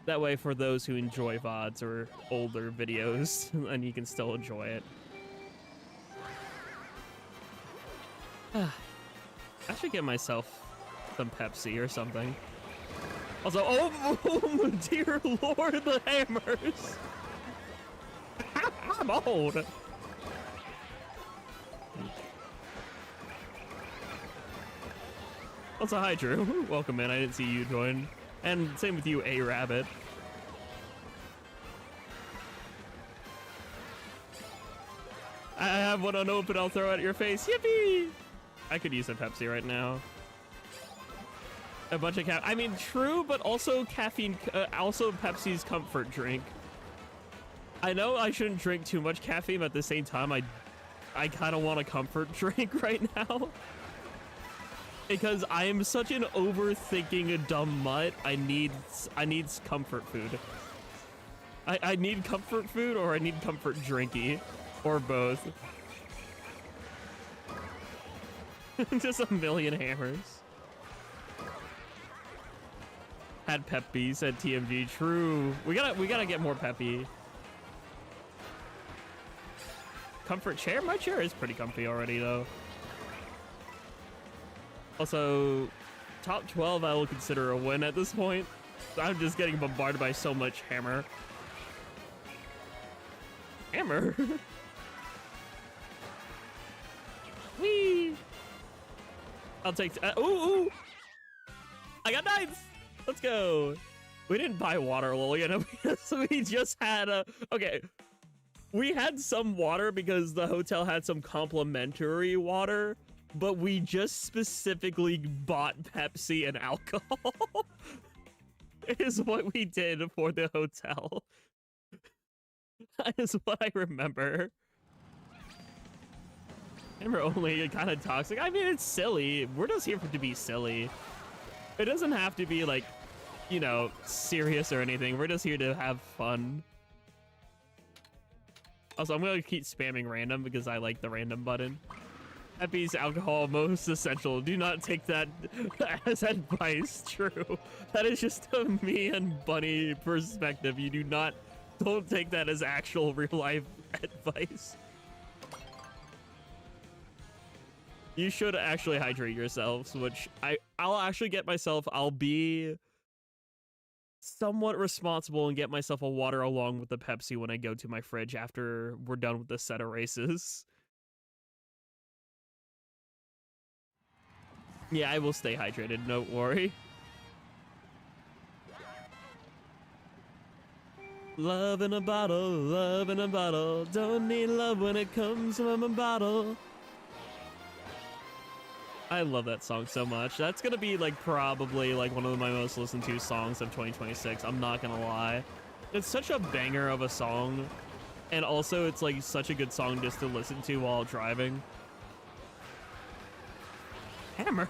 That way for those who enjoy VODs or older videos, and you can still enjoy it. I should get myself some Pepsi or something. Also, oh dear Lord, the hammers! I'm old. Also, hi Drew. Welcome in. I didn't see you join. And same with you, A Rabbit. I have one unopened. I'll throw it at your face. Yippee! I could use a Pepsi right now. A bunch of I mean, true, but also caffeine. Also, Pepsi's comfort drink. I know I shouldn't drink too much caffeine, but at the same time, I kind of want a comfort drink right now. Because I am such an overthinking dumb mutt. I need comfort food. I need comfort food, or I need comfort drinky, or both. Just a million hammers. Had Peppy, said TMG. True. We gotta get more Peppy. Comfort chair? My chair is pretty comfy already though. Also, top 12 I will consider a win at this point. I'm just getting bombarded by so much hammer. Hammer? Whee! I'll take... ooh! I got knives! Let's go! We didn't buy water, lol, you know, because we just had a... Okay. We had some water because the hotel had some complimentary water, but we just specifically bought Pepsi and alcohol. Is what we did for the hotel. That is what I remember. Remember, only kind of toxic. I mean, it's silly. We're just here to be silly. It doesn't have to be like, you know, serious or anything. We're just here to have fun. Also, I'm gonna keep spamming random because I like the random button. Peppy's alcohol most essential. Do not take that as advice. True. That is just a me and Bunny perspective. You don't take that as actual real life advice. You should actually hydrate yourselves, which I'll actually get myself. I'll be somewhat responsible and get myself a water along with the Pepsi when I go to my fridge after we're done with this set of races. Yeah, I will stay hydrated, don't worry. Love in a bottle, love in a bottle. Don't need love when it comes from a bottle. I love that song so much. That's gonna be like probably like one of my most listened to songs of 2026. I'm not gonna lie. It's such a banger of a song. And also it's like such a good song just to listen to while driving. Hammers.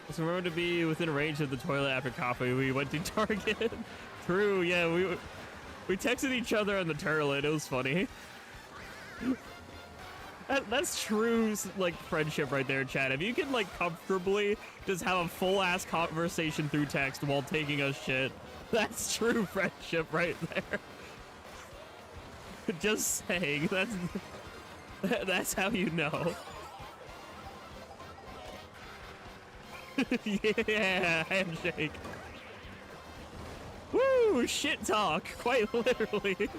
Just remember to be within range of the toilet after coffee. We went to Target. True, yeah, we texted each other on the toilet. It was funny. That's true, like, friendship right there, chat. If you can, like, comfortably just have a full-ass conversation through text while taking a shit, that's true friendship right there. Just saying, that's how you know. Yeah, handshake. Woo, shit talk, quite literally.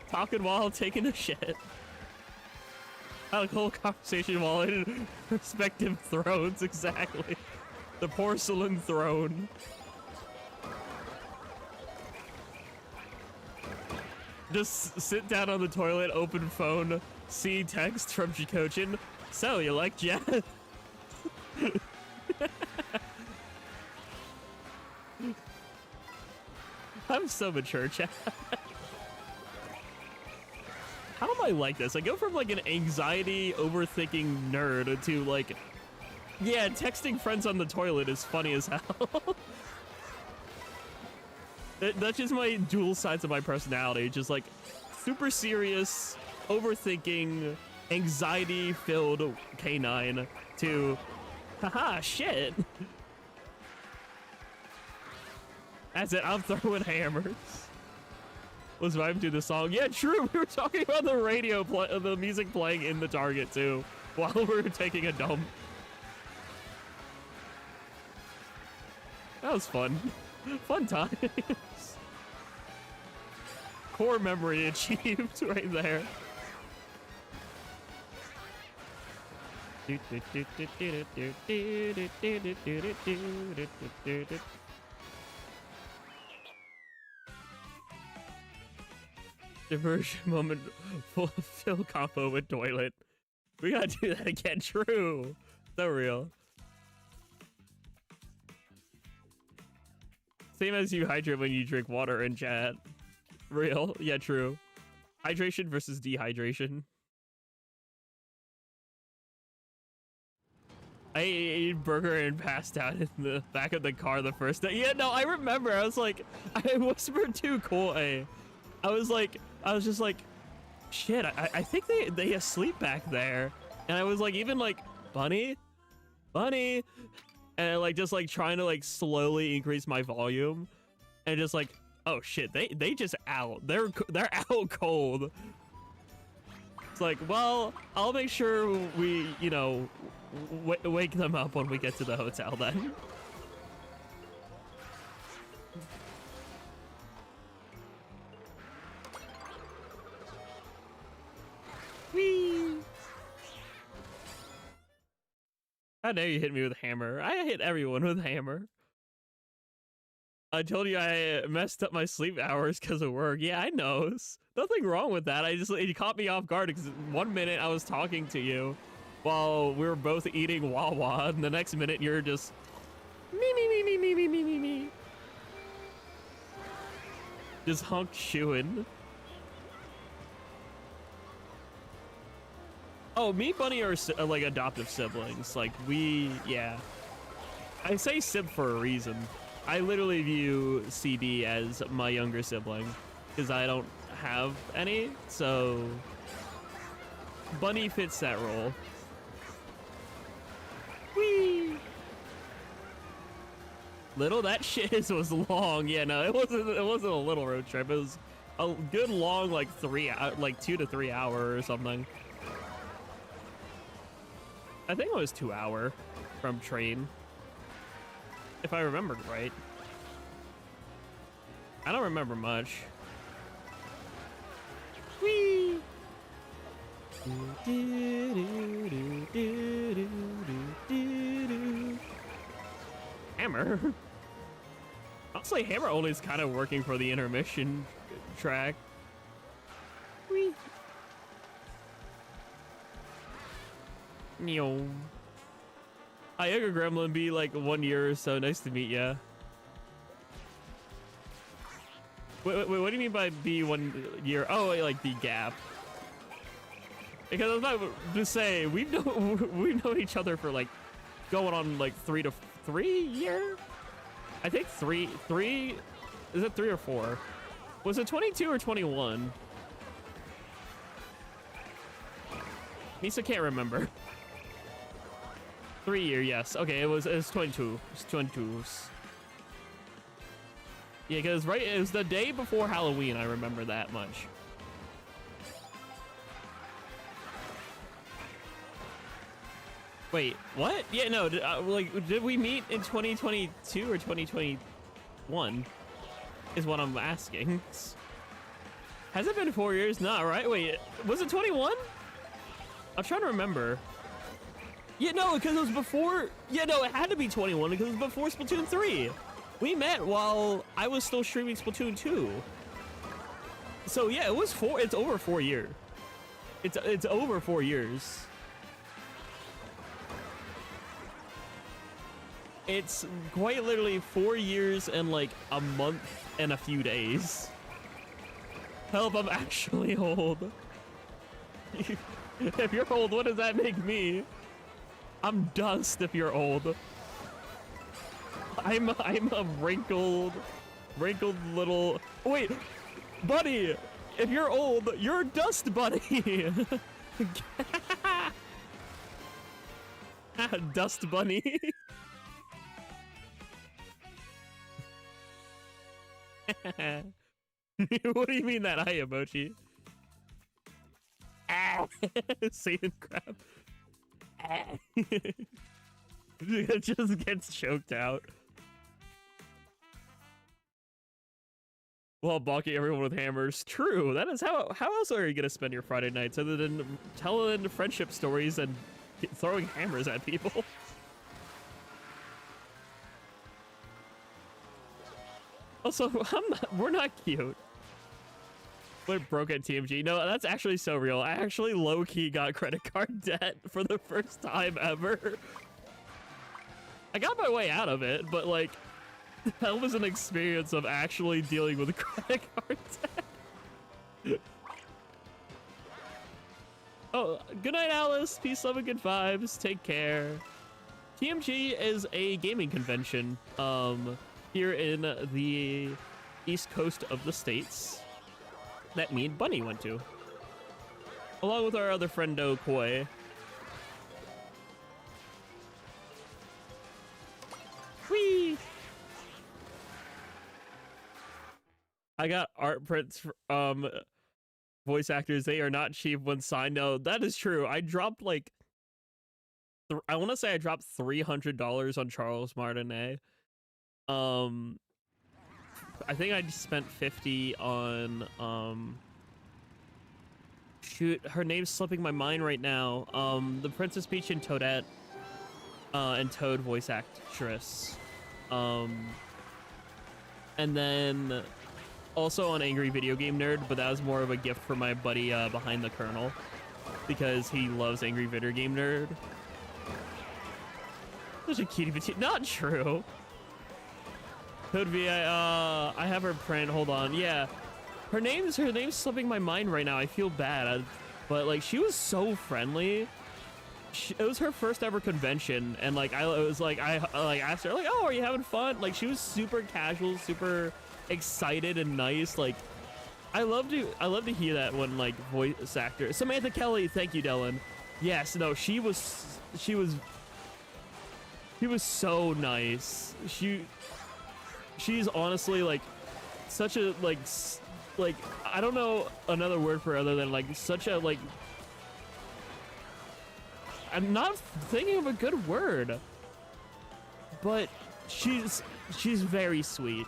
Talking while taking a shit. Had a whole conversation while in respective thrones, exactly. The porcelain throne. Just sit down on the toilet, open phone, see text from Jikochin. So, you like jazz? I'm so mature, chat. How am I like this? I go from like an anxiety, overthinking nerd to like, yeah, texting friends on the toilet is funny as hell. That's just my dual sides of my personality. Just like super serious, overthinking, anxiety-filled canine to, haha, shit. That's it, I'm throwing hammers. Was vibing to the song. Yeah, true, we were talking about the radio, the music playing in the Target too, while we were taking a dump. That was fun. Fun times. Core memory achieved right there. Diversion moment, fulfill combo with toilet. We gotta do that again, true. So real. Same as you hydrate when you drink water in chat. Real, yeah, true. Hydration versus dehydration. I ate a burger and passed out in the back of the car the first day. Yeah, no, I remember. I was like, I whispered to Koi. I was just like, shit, I think they asleep back there. And I was like, even like, Bunny, Bunny. And like, just like trying to like slowly increase my volume. And just like, oh shit, they just out. They're out cold. It's like, well, I'll make sure we, you know, wake them up when we get to the hotel then. Whee! How dare you hit me with a hammer? I hit everyone with a hammer. I told you I messed up my sleep hours because of work. Yeah, I know. There's nothing wrong with that. It caught me off guard because 1 minute I was talking to you while we were both eating Wawa, and the next minute you're just me. Just honk shooing. Oh, me, Bunny are like adoptive siblings. Like yeah. I say sib for a reason. I literally view CD as my younger sibling because I don't have any, so Bunny fits that role. Whee! Little, that shiz was long. Yeah, no, it wasn't a little road trip. It was a good long, like 2 to 3 hour or something. I think it was 2 hour from train, if I remembered right. I don't remember much. Whee! Hammer? Honestly, Hammer only is kind of working for the intermission track. Whee! Meow. Hi, Younger Gremlin, be like 1 year or so. Nice to meet ya. Wait, what do you mean by be 1 year? Oh, like the gap. Because I was about to say we've known each other for like going on like 3 year. I think three. Is it 3 or 4? Was it 22 or 21? Misa can't remember. 3 year, yes. Okay, it was 22. It's 22. Yeah, because right, it was the day before Halloween. I remember that much. Wait, what? Yeah, no. Did we meet in 2022 or 2021? Is what I'm asking. Has it been 4 years? Nah, right? Wait, was it 21? I'm trying to remember. Yeah, no, because it was before. Yeah, no, it had to be 21 because it was before Splatoon 3. We met while I was still streaming Splatoon 2. So yeah, it was 4. It's over 4 years. It's over 4 years. It's quite literally 4 years and like a month and a few days. Help, I'm actually old. If you're old, what does that make me? I'm dust if you're old. I'm a wrinkled little. Wait, Buddy, if you're old, you're dust, Buddy. Dust Bunny. What do you mean that eye emoji? Satan crap. It just gets choked out. Well, balking everyone with hammers. True. That is how else are you gonna spend your Friday nights other than telling friendship stories and throwing hammers at people? Also, we're not cute. But broke at TMG. No, that's actually so real. I actually low-key got credit card debt for the first time ever. I got my way out of it, but like, that was an experience of actually dealing with credit card debt. Oh, good night, Alice. Peace, love, and good vibes. Take care. TMG is a gaming convention here in the East Coast of the States. that me and Bunny went to, along with our other friendo Koi. Whee! I got art prints from voice actors. They are not cheap when signed. No, that is true. I dropped like I want to say I dropped $300 on Charles Martinet. I think I just spent 50 on shoot, her name's slipping my mind right now. The Princess Peach and Toadette and Toad voice actress. And then also on Angry Video Game Nerd, but that was more of a gift for my buddy behind the kernel because he loves Angry Video Game Nerd. Such a cutie petite. Not true. Toad V, I have her print. Hold on. Yeah, her name's slipping my mind right now. I feel bad, but like she was so friendly. It was her first ever convention, and like I asked her like, "Oh, are you having fun?" Like she was super casual, super excited and nice. Like I love to hear that when like voice actor Samantha Kelly. Thank you, Dylan. Yes, no, she was so nice. She's honestly like such a like I don't know another word for her other than like such a like. I'm not thinking of a good word, but she's very sweet.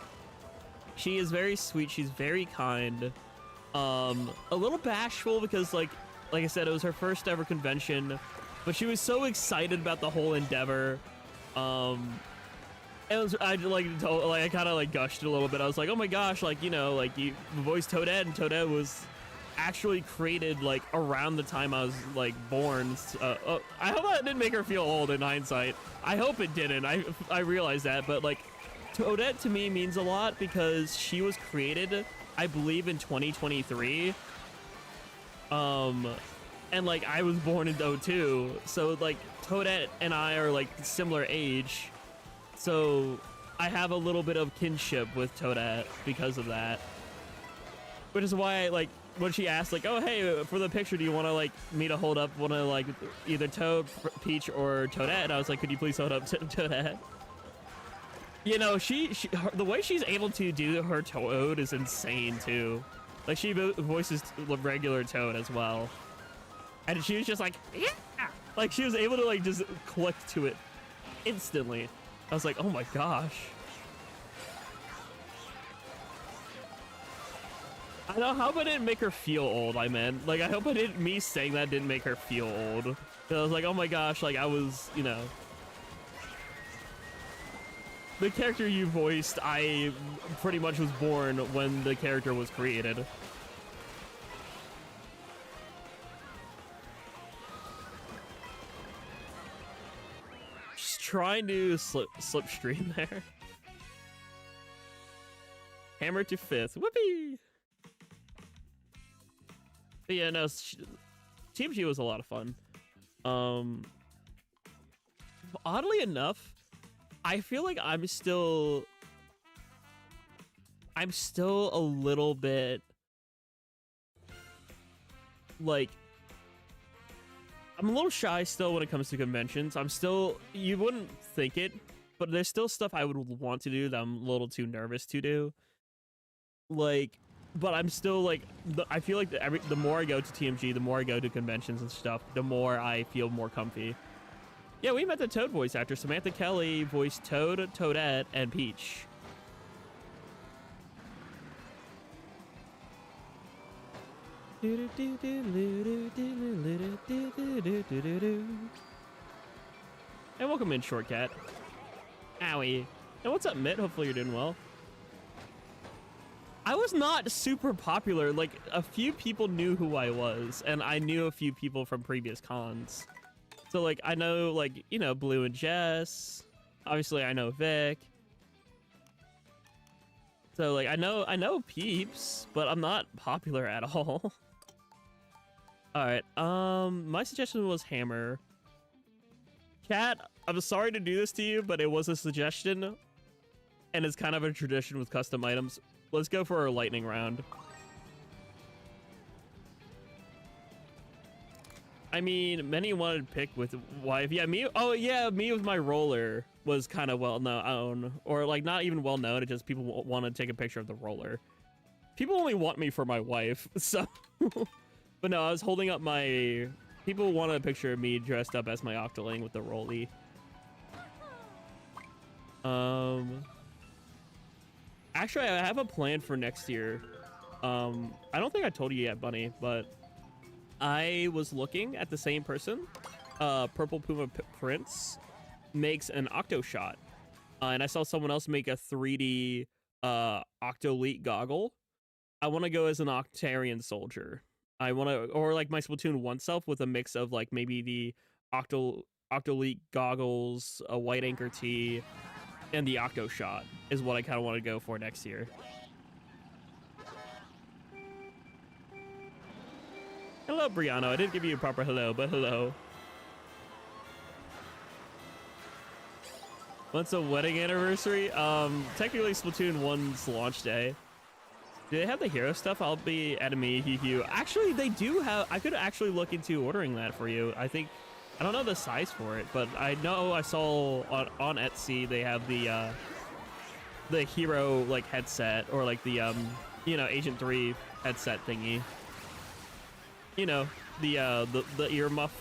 She is very sweet. She's very kind. A little bashful because like I said, it was her first ever convention, but she was so excited about the whole endeavor. It was, I kind of like gushed a little bit. I was like, oh my gosh, like, you know, like you voiced Toadette, and Toadette was actually created like around the time I was like born. I hope that didn't make her feel old in hindsight. I hope it didn't. I realized that, but like Toadette to me means a lot because she was created, I believe, in 2023. And like I was born in 2002, so like Toadette and I are like similar age. So I have a little bit of kinship with Toadette because of that. Which is why, like, when she asked, like, oh, hey, for the picture, do you want to, like, me to hold up one of, like, either Toad, Peach, or Toadette? And I was like, could you please hold up Toadette? You know, the way she's able to do her Toad is insane, too. Like, she voices regular Toad as well. And she was just like, yeah! Like, she was able to, like, just click to it instantly. I was like, oh my gosh. I know, how about it didn't make her feel old, I meant. Like, I hope me saying that didn't make her feel old. 'Cause I was like, oh my gosh, like, I was, you know. The character you voiced, I pretty much was born when the character was created. Just trying to slipstream there. Hammer to 5th. Whoopee! But yeah, no, Team G was a lot of fun. Oddly enough, I feel like I'm still a little bit like I'm a little shy still when it comes to conventions. I'm still, you wouldn't think it, but there's still stuff I would want to do that I'm a little too nervous to do. Like, but I'm still like, I feel like the more I go to TMG, the more I go to conventions and stuff, the more I feel more comfy. Yeah, we met the Toad voice actor. Samantha Kelly voiced Toad, Toadette, and Peach. And welcome in, Shortcat. Owie. And what's up, Mitt? Hopefully you're doing well. I was not super popular. Like, a few people knew who I was, and I knew a few people from previous cons. So, like, I know, like, you know, Blue and Jess. Obviously, I know Vic. So, like, I know peeps, but I'm not popular at all. Alright, my suggestion was Hammer. Cat, I'm sorry to do this to you, but it was a suggestion, and it's kind of a tradition with custom items. Let's go for our lightning round. I mean, many wanted to pick with wife. Yeah, me. Oh yeah, me with my roller was kind of well known, or like not even well known. It just people want to take a picture of the roller. People only want me for my wife, so. But no, I was holding up my. People wanted a picture of me dressed up as my Octoling with the rolly. Actually, I have a plan for next year. I don't think I told you yet, Bunny, but I was looking at the same person. Purple Puma Prince makes an Octo shot, and I saw someone else make a 3D Octoleak goggle. I want to go as an Octarian soldier. I want to, or like my Splatoon 1 self with a mix of like maybe the Octoleak goggles, a white anchor tee, and the Octo shot is what I kind of want to go for next year. Hello, Briano. I didn't give you a proper hello, but hello. What's a wedding anniversary? Technically Splatoon 1's launch day. Do they have the hero stuff? I'll be enemy. Actually, they do have. I could actually look into ordering that for you. I think. I don't know the size for it, but I know I saw on Etsy they have the hero like headset, or like the you know, Agent 3 headset thingy. You know, the earmuff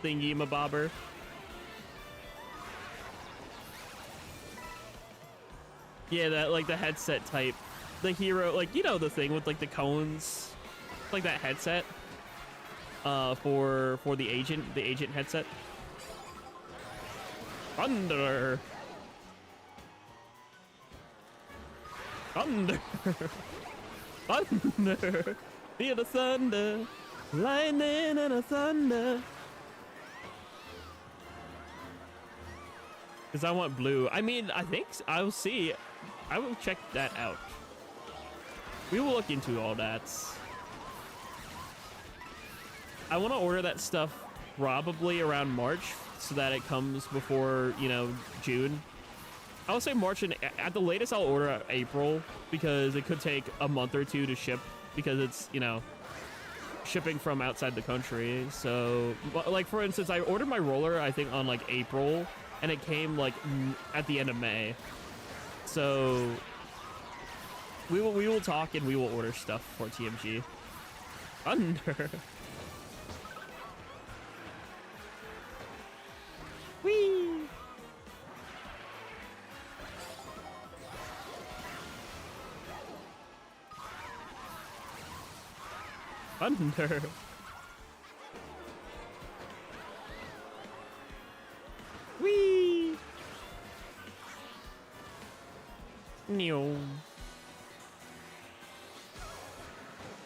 thingy mabobber. Yeah, that like the headset type. The hero, like, you know, the thing with like the cones, like that headset for the agent headset. Thunder. Thunder. Thunder. Feel the thunder. Lightning and a thunder. Because I want blue. I mean, I think I'll see. I will check that out. We will look into all that. I want to order that stuff probably around March so that it comes before, you know, June. I would say March, and at the latest I'll order April because it could take a month or two to ship because it's, you know, shipping from outside the country. So, like, for instance, I ordered my roller, I think, on like April, and it came like at the end of May. So we will talk and we will order stuff for TMG. Thunder. Whee! Thunder. Whee! Neo.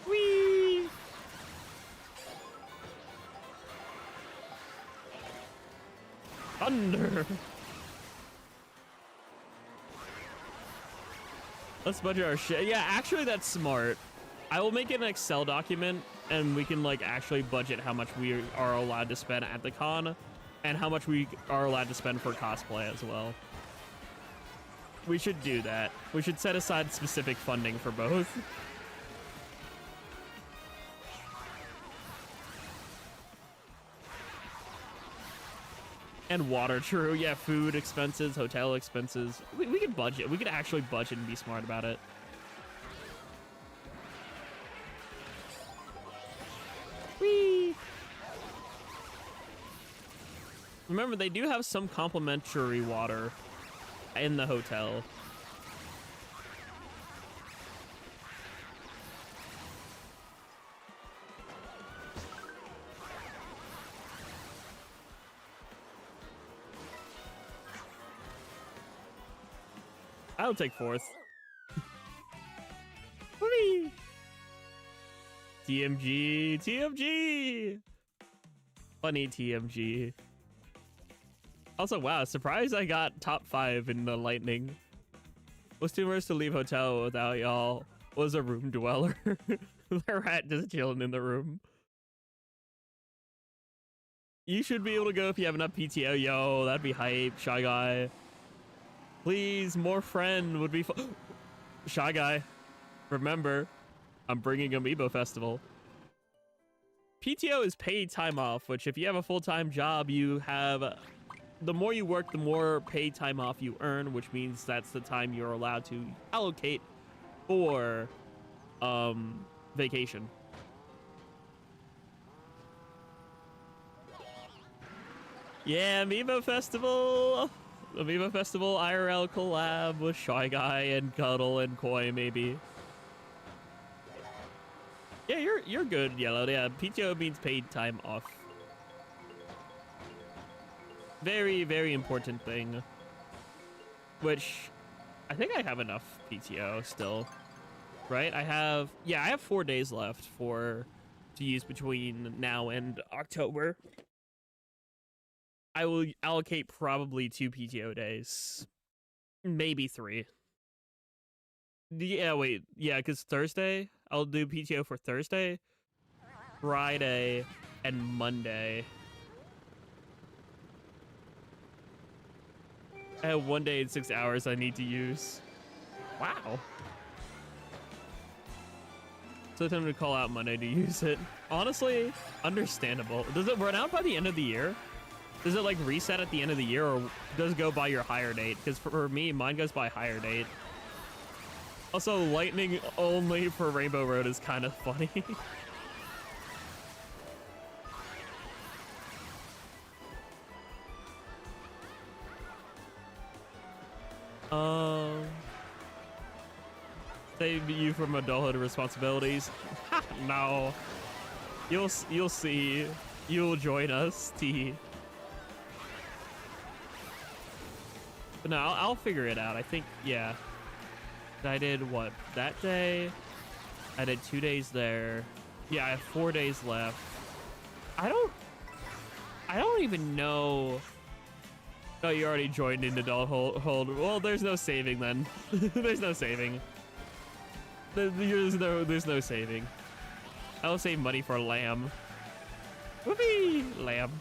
Whee! Thunder. Let's budget our shit. Yeah, actually that's smart. I will make an Excel document and we can like actually budget how much we are allowed to spend at the con and how much we are allowed to spend for cosplay as well. We should do that. We should set aside specific funding for both. And water, true. Yeah, food expenses, hotel expenses. We could budget. We could actually budget and be smart about it. Whee! Remember, they do have some complimentary water in the hotel. I'll take fourth. Whee! TMG, TMG! Funny TMG. Also, wow, surprised I got top 5 in the lightning. Was too much to leave hotel without y'all. Was a room dweller. The rat just chilling in the room. You should be able to go if you have enough PTO. Yo, that'd be hype, Shy Guy. Please, more friend would be fun. Shy Guy, remember, I'm bringing Amiibo Festival. PTO is paid time off, which if you have a full-time job, you have, the more you work, the more paid time off you earn, which means that's the time you're allowed to allocate for vacation. Yeah, Amiibo Festival. Amiibo Festival IRL collab with Shy Guy and Cuddle and Koi, maybe. Yeah, you're good, Yellow. Yeah, PTO means paid time off. Very, very important thing. Which I think I have enough PTO still. Right? I have 4 days left to use between now and October. I will allocate probably 2 PTO days. Maybe 3. Yeah, wait. Yeah, because Thursday, I'll do PTO for Thursday, Friday, and Monday. I have 1 day and 6 hours I need to use. Wow. So I'm to call out Monday to use it. Honestly, understandable. Does it run out by the end of the year? Does it like reset at the end of the year, or does it go by your hire date? Because for me, mine goes by hire date. Also, lightning only for Rainbow Road is kind of funny. Save you from adulthood responsibilities. No. You'll see. You'll join us, T. But no, I'll figure it out. I think, yeah. I did what? That day? I did 2 days there. Yeah, I have 4 days left. I don't even know. Oh, you already joined in adulthood. Well, there's no saving then. There's no saving. There's no saving. I'll save money for lamb. Whoopee! Lamb.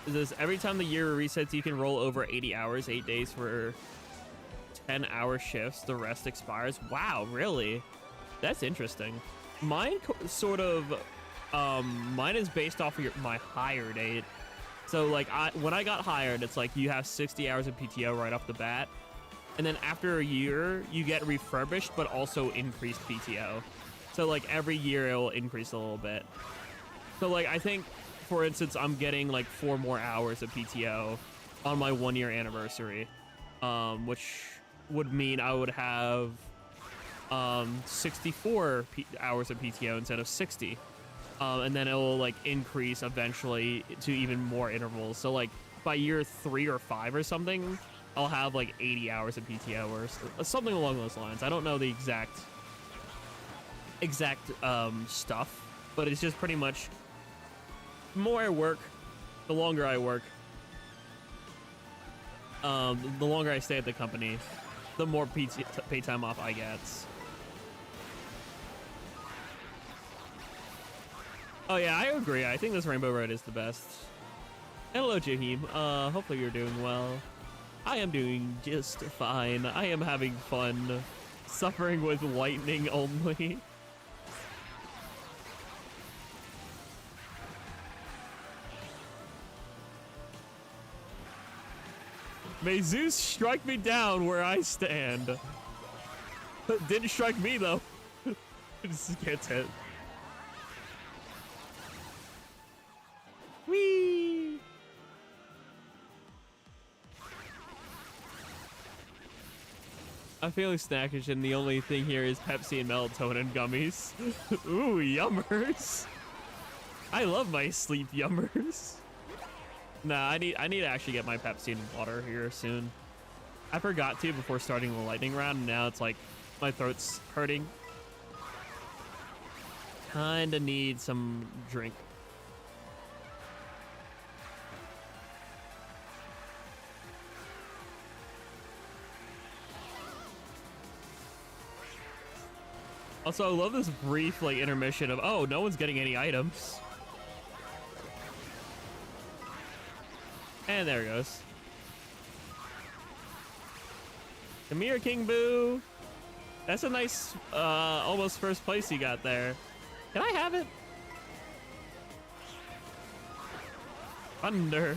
Is this every time the year resets, you can roll over 80 hours, 8 days for 10-hour shifts. The rest expires. Wow, really? That's interesting. Mine sort of, mine is based off of my hire date. So like when I got hired, it's like you have 60 hours of PTO right off the bat. And then after a year, you get refurbished, but also increased PTO. So like every year it will increase a little bit. So like I think, for instance, I'm getting like 4 more hours of PTO on my 1-year anniversary, which would mean I would have 64 hours of PTO instead of 60. And then it will like increase eventually to even more intervals. So like by year 3 or 5 or something, I'll have like 80 hours of PTO or something along those lines. I don't know the exact stuff, but it's just pretty much the more I work, the longer I work, the longer I stay at the company, the more pay time off I get. Oh yeah, I agree. I think this Rainbow Road is the best. Hello, Jaheim. Hopefully you're doing well. I am doing just fine. I am having fun, suffering with lightning only. May Zeus strike me down where I stand. Didn't strike me though. Just gets hit. Whee! I'm feeling snackish, and the only thing here is Pepsi and melatonin gummies. Ooh, yummers! I love my sleep yummers. Nah, I need to actually get my Pepsi and water here soon. I forgot to before starting the lightning round, and now it's like my throat's hurting. Kinda need some drink. Also, I love this brief like intermission of, oh, no one's getting any items. And there it goes. Come here, King Boo. That's a nice, almost first place you got there. Can I have it? Thunder.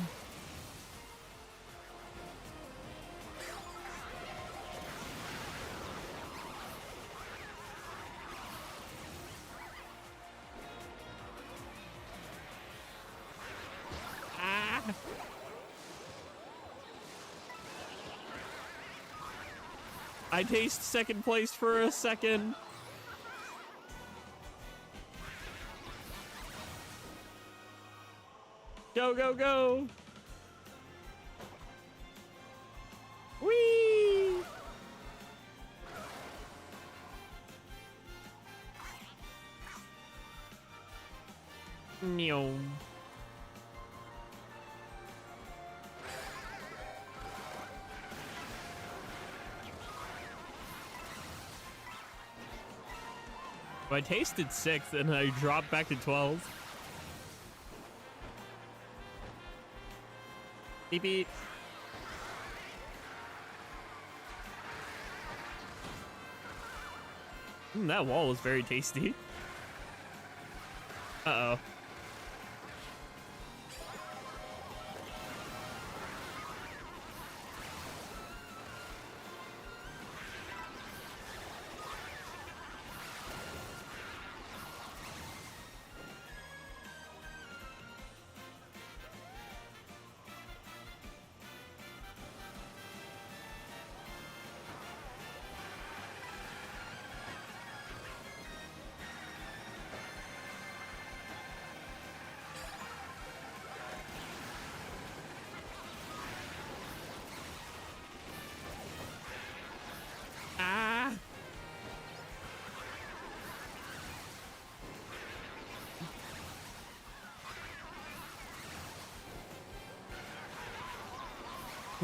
I taste second place for a second. Go, go, go. Whee! Meow. I tasted 6th and I dropped back to 12. Beep beep. That wall was very tasty. Uh-oh.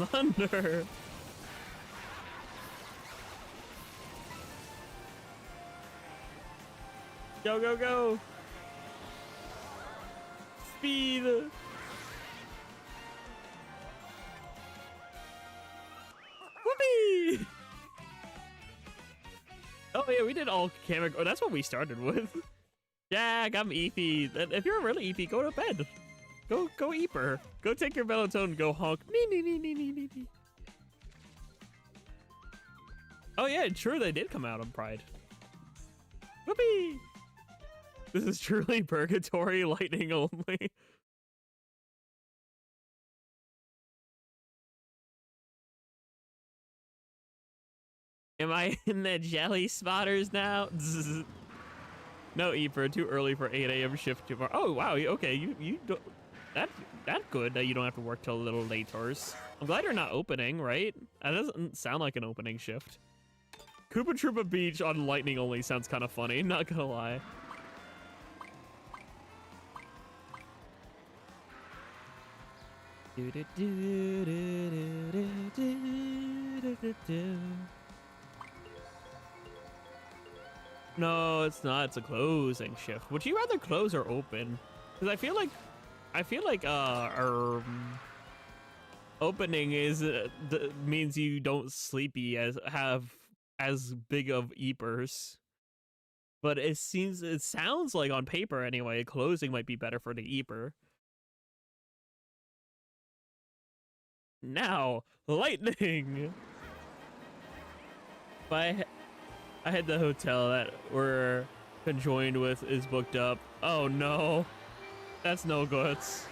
Thunder. Go, go, go. Speed. Whoopee. Oh, yeah, we did all camera. Oh, that's what we started with. Jack, I'm Eefy. If you're really Eefy, go to bed. Go Eeper. Go take your melatonin and go honk. Nee. Oh yeah, sure they did come out on Pride. Whoopee! This is truly purgatory, lightning only. Am I in the jelly spotters now? No, Eeper, too early for 8 a.m. shift tomorrow. Oh wow, okay, you don't. That's good that you don't have to work till a little later. I'm glad you're not opening, right? That doesn't sound like an opening shift. Koopa Troopa Beach on lightning only sounds kind of funny, not gonna lie. No, it's not. It's a closing shift. Would you rather close or open? Because I feel like our opening is means you don't sleepy have as big of eepers. But it sounds like on paper anyway, closing might be better for the eeper. Now, lightning. I had the hotel that we're conjoined with is booked up. Oh no. That's no goods.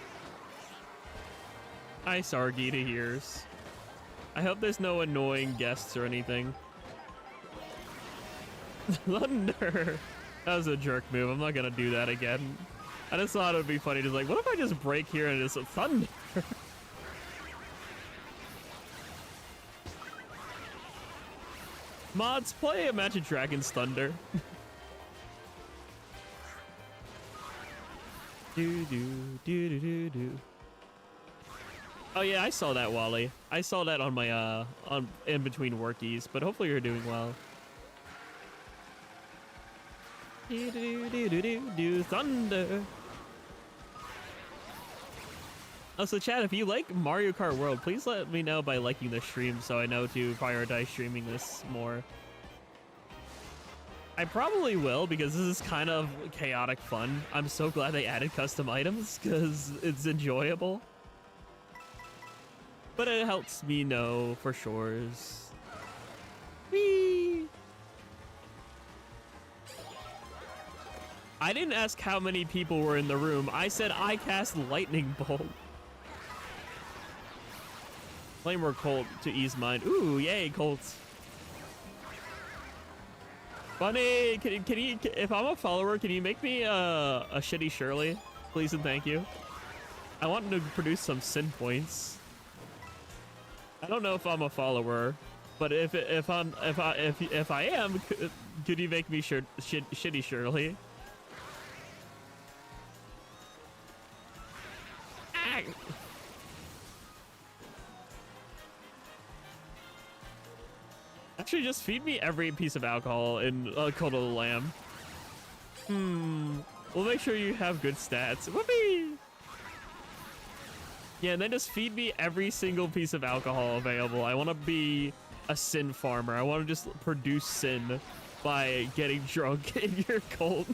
Hi, Sargi to hears. I hope there's no annoying guests or anything. Thunder! That was a jerk move. I'm not gonna do that again. I just thought it would be funny. Just like, what if I just break here and it's thunder? Mods, play Imagine Dragons Thunder. Do. Oh yeah, I saw that, Wally. I saw that on my on in between workies, but hopefully you're doing well. Do thunder. Also, chat, if you like Mario Kart World, please let me know by liking the stream so I know to prioritize streaming this more. I probably will because this is kind of chaotic fun. I'm so glad they added custom items because it's enjoyable. But it helps me know for sure. Whee! I didn't ask how many people were in the room. I said I cast lightning bolt. Play more Colt to ease mind. Ooh, yay, Colts. Bunny, can you, if I'm a follower, can you make me a shitty Shirley? Please and thank you. I want to produce some sin points. I don't know if I'm a follower, but if I am, could you make me shitty Shirley? Ah. Actually, just feed me every piece of alcohol in Cult of the Lamb. We'll make sure you have good stats. Whoopee! Yeah, and then just feed me every single piece of alcohol available. I want to be a sin farmer. I want to just produce sin by getting drunk in your cult.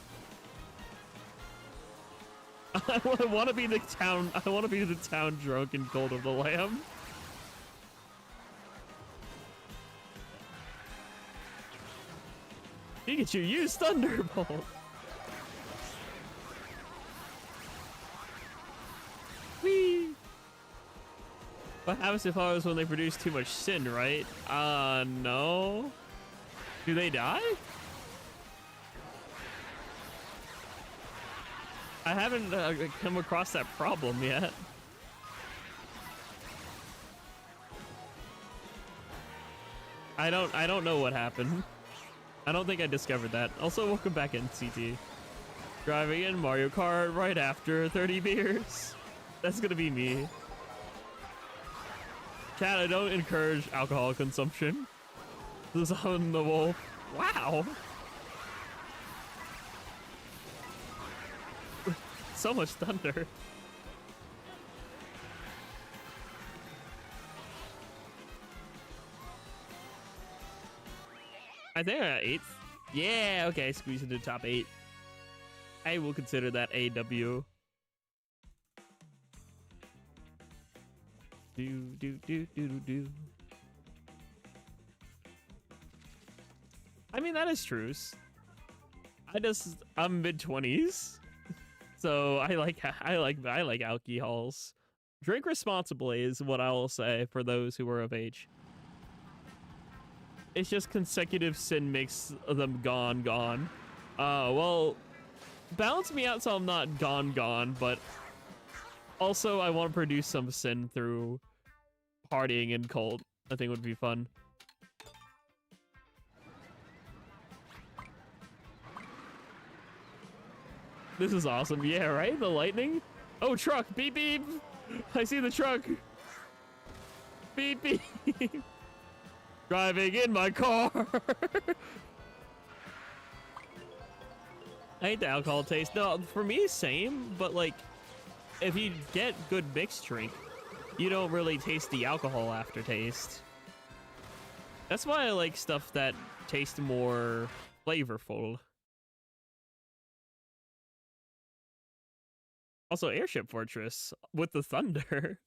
I want to be the town. I want to be the town drunk in Cult of the Lamb. Pikachu, use Thunderbolt. Whee! What happens if I was when they produce too much sin, right? No. Do they die? I haven't come across that problem yet. I don't know what happened. I don't think I discovered that. Also, welcome back in, CT. Driving in Mario Kart right after 30 beers. That's gonna be me. Chat, I don't encourage alcohol consumption. This is on the wolf. Wow. So much thunder. I think I got 8th. Yeah, okay, squeeze into top 8. I will consider that AW. Do. I mean, that is true. I'm mid-20s. So I like alcohols. Drink responsibly is what I will say for those who are of age. It's just consecutive sin makes them gone. Well, balance me out so I'm not gone, but also I want to produce some sin through partying in Cult. I think would be fun. This is awesome. Yeah, right? The lightning? Oh, truck. Beep, beep. I see the truck. Beep, beep. Driving in my car. I hate the alcohol taste. No, for me, same. But, like, if you get good mixed drink, you don't really taste the alcohol aftertaste. That's why I like stuff that tastes more flavorful. Also, Airship Fortress with the thunder.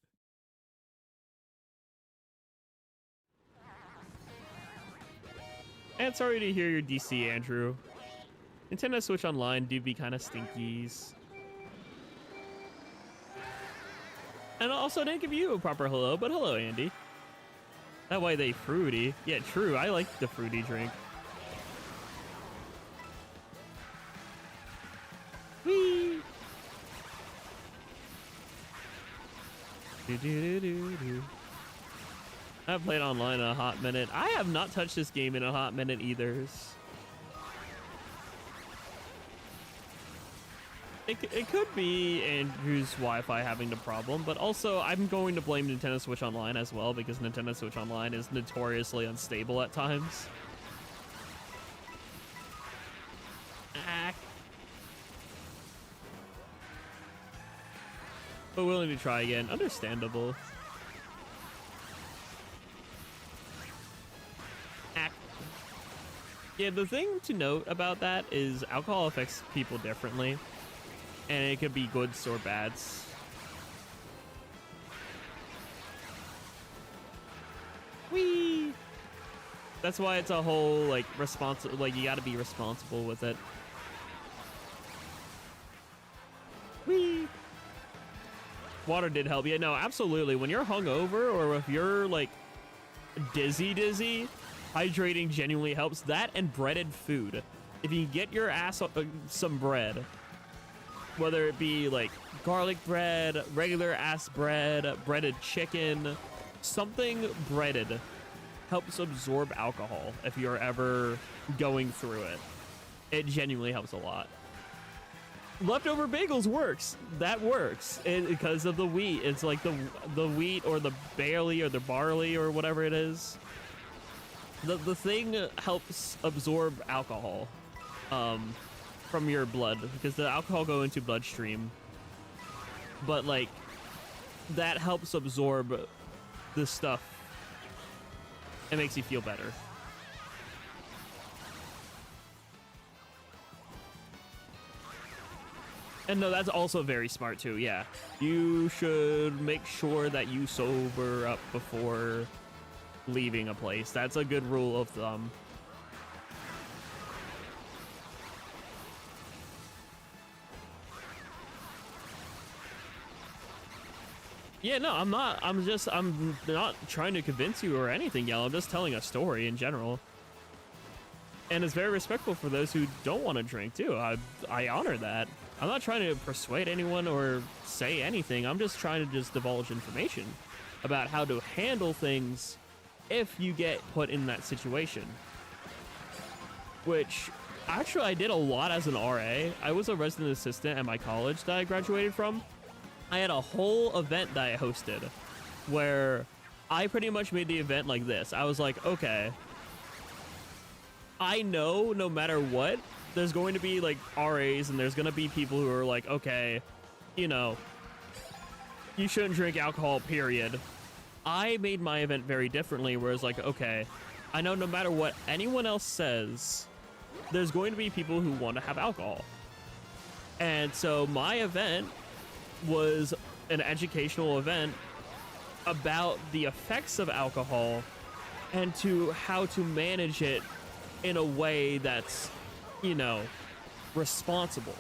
And sorry to hear your DC, Andrew. Nintendo Switch Online do be kind of stinkies. And also, I didn't give you a proper hello, but hello, Andy. That way they fruity. Yeah, true. I like the fruity drink. Whee! I haven't played online in a hot minute. I have not touched this game in a hot minute either. It could be Andrew's Wi-Fi having the problem, but also I'm going to blame Nintendo Switch Online as well because Nintendo Switch Online is notoriously unstable at times. but willing to try again. Understandable. Yeah, the thing to note about that is alcohol affects people differently, and it could be goods or bads. Whee! That's why it's a whole, like, like, you gotta be responsible with it. Whee! Water did help. Yeah, no, absolutely. When you're hungover or if you're, like, dizzy, hydrating genuinely helps. That and breaded food. If you can get your ass some bread, whether it be like garlic bread, regular ass bread, breaded chicken, something breaded helps absorb alcohol if you're ever going through it. It genuinely helps a lot. Leftover bagels works. That works because of the wheat. It's like the wheat or the barley or the barley or whatever it is. The thing helps absorb alcohol from your blood because the alcohol go into bloodstream. But like that helps absorb the stuff. It makes you feel better. And no, that's also very smart too. Yeah, you should make sure that you sober up before leaving a place. That's a good rule of thumb. Yeah, no, I'm not trying to convince you or anything, Yellow. I'm just telling a story in general. And it's very respectful for those who don't want to drink too. I honor that. I'm not trying to persuade anyone or say anything. I'm just trying to just divulge information about how to handle things if you get put in that situation. Which, actually, I did a lot as an RA. I was a resident assistant at my college that I graduated from. I had a whole event that I hosted where I pretty much made the event like this. I was like, okay, I know no matter what, there's going to be like RAs and there's going to be people who are like, okay, you know, you shouldn't drink alcohol, period. I made my event very differently, where it's like, okay, I know no matter what anyone else says, there's going to be people who want to have alcohol. And so my event was an educational event about the effects of alcohol and to how to manage it in a way that's, you know, responsible.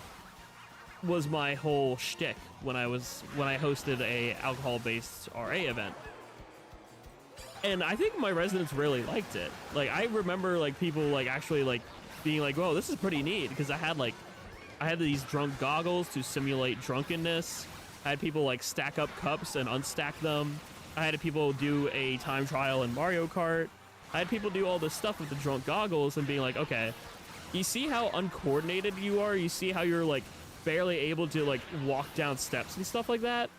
Was my whole shtick when I hosted a alcohol-based RA event. And I think my residents really liked it. Like, I remember like people like actually like being like, whoa, this is pretty neat, because I had these drunk goggles to simulate drunkenness. I had people like stack up cups and unstack them. I had people do a time trial in Mario Kart. I had people do all this stuff with the drunk goggles and being like, okay, you see how uncoordinated you are? You see how you're like barely able to like walk down steps and stuff like that?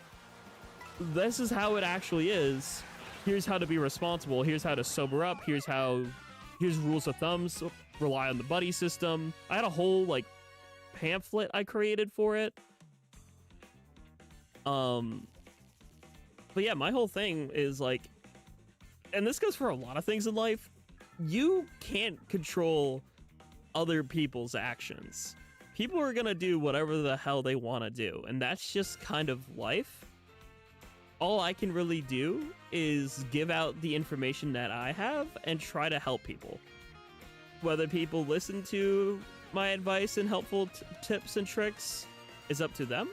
This is how it actually is. Here's how to be responsible. Here's how to sober up. Here's rules of thumbs. Rely on the buddy system. I had a whole like pamphlet I created for it. But yeah, my whole thing is like, and this goes for a lot of things in life, you can't control other people's actions. People are gonna do whatever the hell they want to do, and that's just kind of life. All I can really do is give out the information that I have and try to help people. Whether people listen to my advice and helpful tips and tricks is up to them.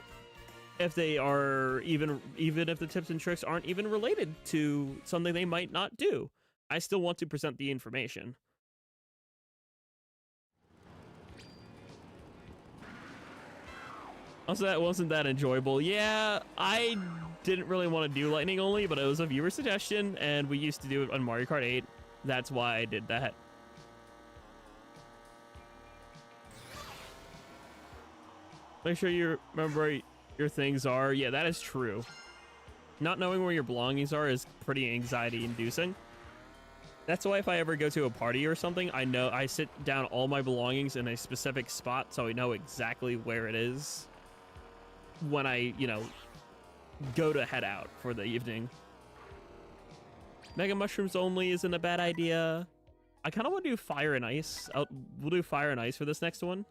If they are even if the tips and tricks aren't even related to something they might not do, I still want to present the information. Also, that wasn't that enjoyable. Yeah, I didn't really want to do lightning only, but it was a viewer suggestion, and we used to do it on Mario Kart 8. That's why I did that. Make sure you remember where your things are. Yeah, that is true. Not knowing where your belongings are is pretty anxiety-inducing. That's why if I ever go to a party or something, I know I sit down all my belongings in a specific spot so I know exactly where it is when I, you know, go to head out for the evening. Mega mushrooms only isn't a bad idea. I kind of want to do fire and ice. We'll do fire and ice for this next one.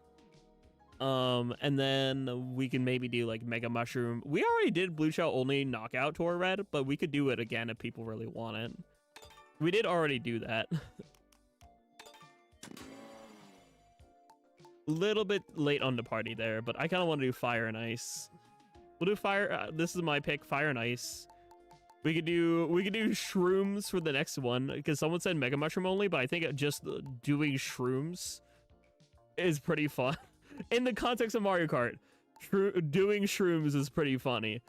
And then we can maybe do like mega mushroom. We already did blue shell only knockout tour red, but we could do it again if people really want it. We did already do that. Little bit late on the party there, but I kind of want to do fire and ice. We'll do fire. This is my pick, fire and ice. We could do shrooms for the next one because someone said mega mushroom only, but I think just doing shrooms is pretty fun in the context of Mario Kart. Doing shrooms is pretty funny.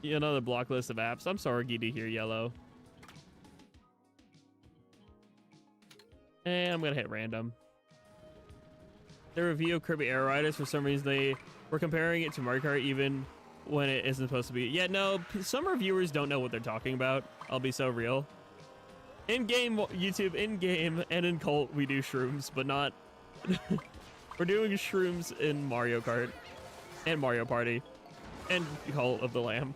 Another block list of apps. I'm sorry to hear yellow. And I'm gonna hit random. The review of Kirby Air Riders, for some reason they were comparing it to Mario Kart even when it isn't supposed to be. Yeah, no, some reviewers don't know what they're talking about. I'll be so real. In-game YouTube, in-game and in Cult, we do shrooms, but not... We're doing shrooms in Mario Kart and Mario Party and Cult of the Lamb.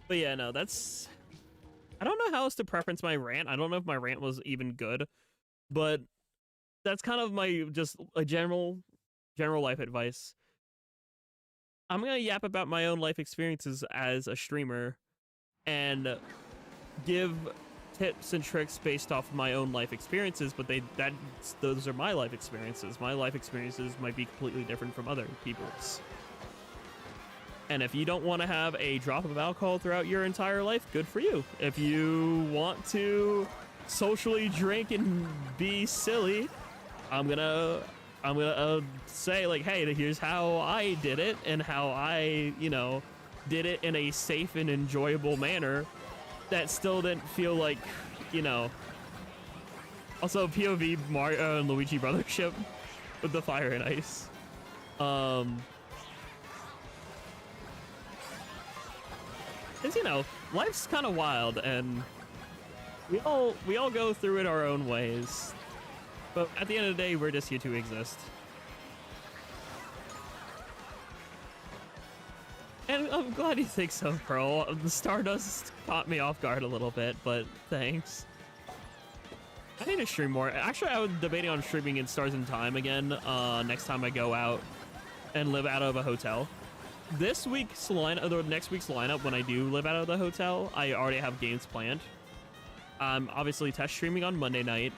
But yeah, no, that's... I don't know how else to preference my rant. I don't know if my rant was even good, but that's kind of my just a general life advice. I'm gonna yap about my own life experiences as a streamer and give tips and tricks based off of my own life experiences, but those are my life experiences. My life experiences might be completely different from other people's. And if you don't want to have a drop of alcohol throughout your entire life, good for you. If you want to socially drink and be silly, I'm gonna say like, hey, here's how I did it and how I, did it in a safe and enjoyable manner that still didn't feel like, Also, POV Mario and Luigi brothership with the fire and ice. Because, life's kind of wild, and we all go through it our own ways. But at the end of the day, we're just here to exist. And I'm glad you think so, Pearl. The Stardust caught me off guard a little bit, but thanks. I need to stream more. Actually, I was debating on streaming in Stars in Time again next time I go out and live out of a hotel. This week's lineup, or next week's lineup, when I do live out of the hotel, I already have games planned. I'm obviously test streaming on Monday night.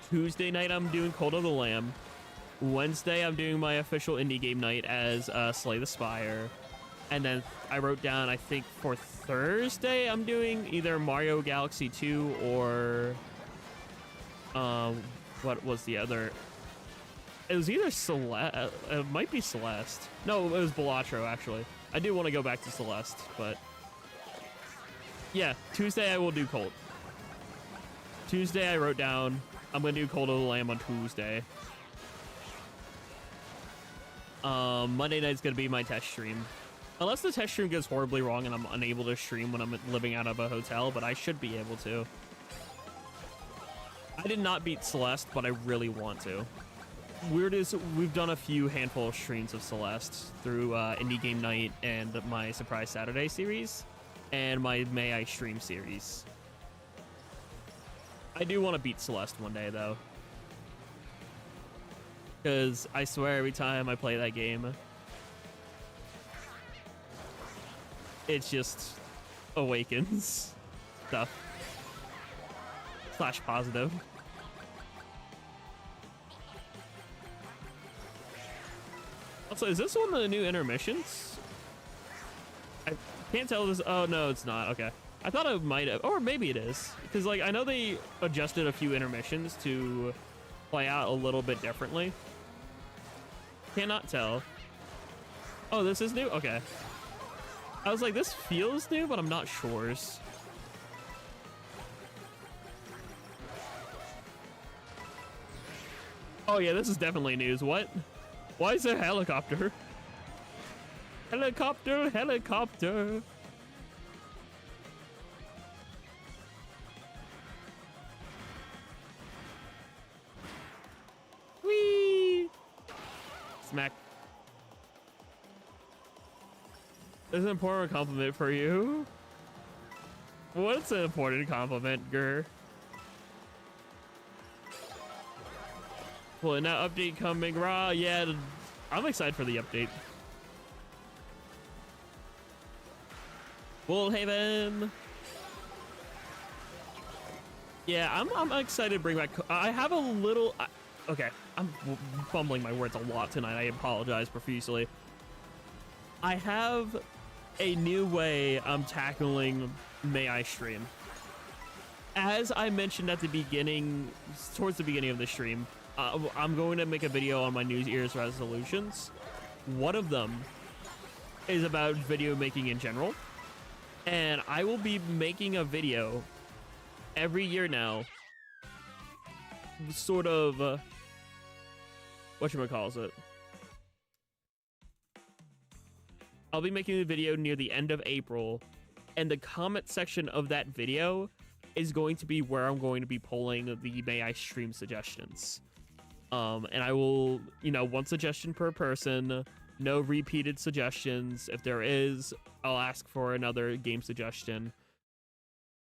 Tuesday night, I'm doing Cult of the Lamb. Wednesday, I'm doing my official indie game night as Slay the Spire. And then I wrote down, I think for Thursday, I'm doing either Mario Galaxy 2 or... what was the other... It was either Celeste. It might be Celeste. No, it was Balatro, actually. I do want to go back to Celeste, but... Yeah, Tuesday I will do Cult. Tuesday I wrote down, I'm going to do Cult of the Lamb on Tuesday. Monday night's going to be my test stream. Unless the test stream goes horribly wrong and I'm unable to stream when I'm living out of a hotel, but I should be able to. I did not beat Celeste, but I really want to. Weird is we've done a few handful of streams of Celeste through Indie Game Night and my Surprise Saturday series and my May I Stream series. I do want to beat Celeste one day though, because I swear every time I play that game, it just awakens stuff. / positive. Also, is this one of the new intermissions? I can't tell this. Oh, no, it's not. Okay. I thought it might have, or maybe it is. Because, like, I know they adjusted a few intermissions to play out a little bit differently. Cannot tell. Oh, this is new? Okay. I was like, this feels new, but I'm not sure. Oh, yeah, this is definitely news. What? Why is there a helicopter? Helicopter, helicopter. Smack. This is an important compliment for you. What's an important compliment, Gur? Well, now update coming raw. Yeah, I'm excited for the update. Bullhaven. Yeah, I'm excited to bring back. I have a little. Okay, I'm fumbling my words a lot tonight. I apologize profusely. I have a new way I'm tackling May I Stream. As I mentioned at the beginning, towards the beginning of the stream, I'm going to make a video on my New Year's resolutions. One of them is about video making in general. And I will be making a video every year now, sort of, whatchamacallit. I'll be making a video near the end of April, and the comment section of that video is going to be where I'm going to be polling the May I Stream suggestions. And I will, one suggestion per person, no repeated suggestions. If there is, I'll ask for another game suggestion.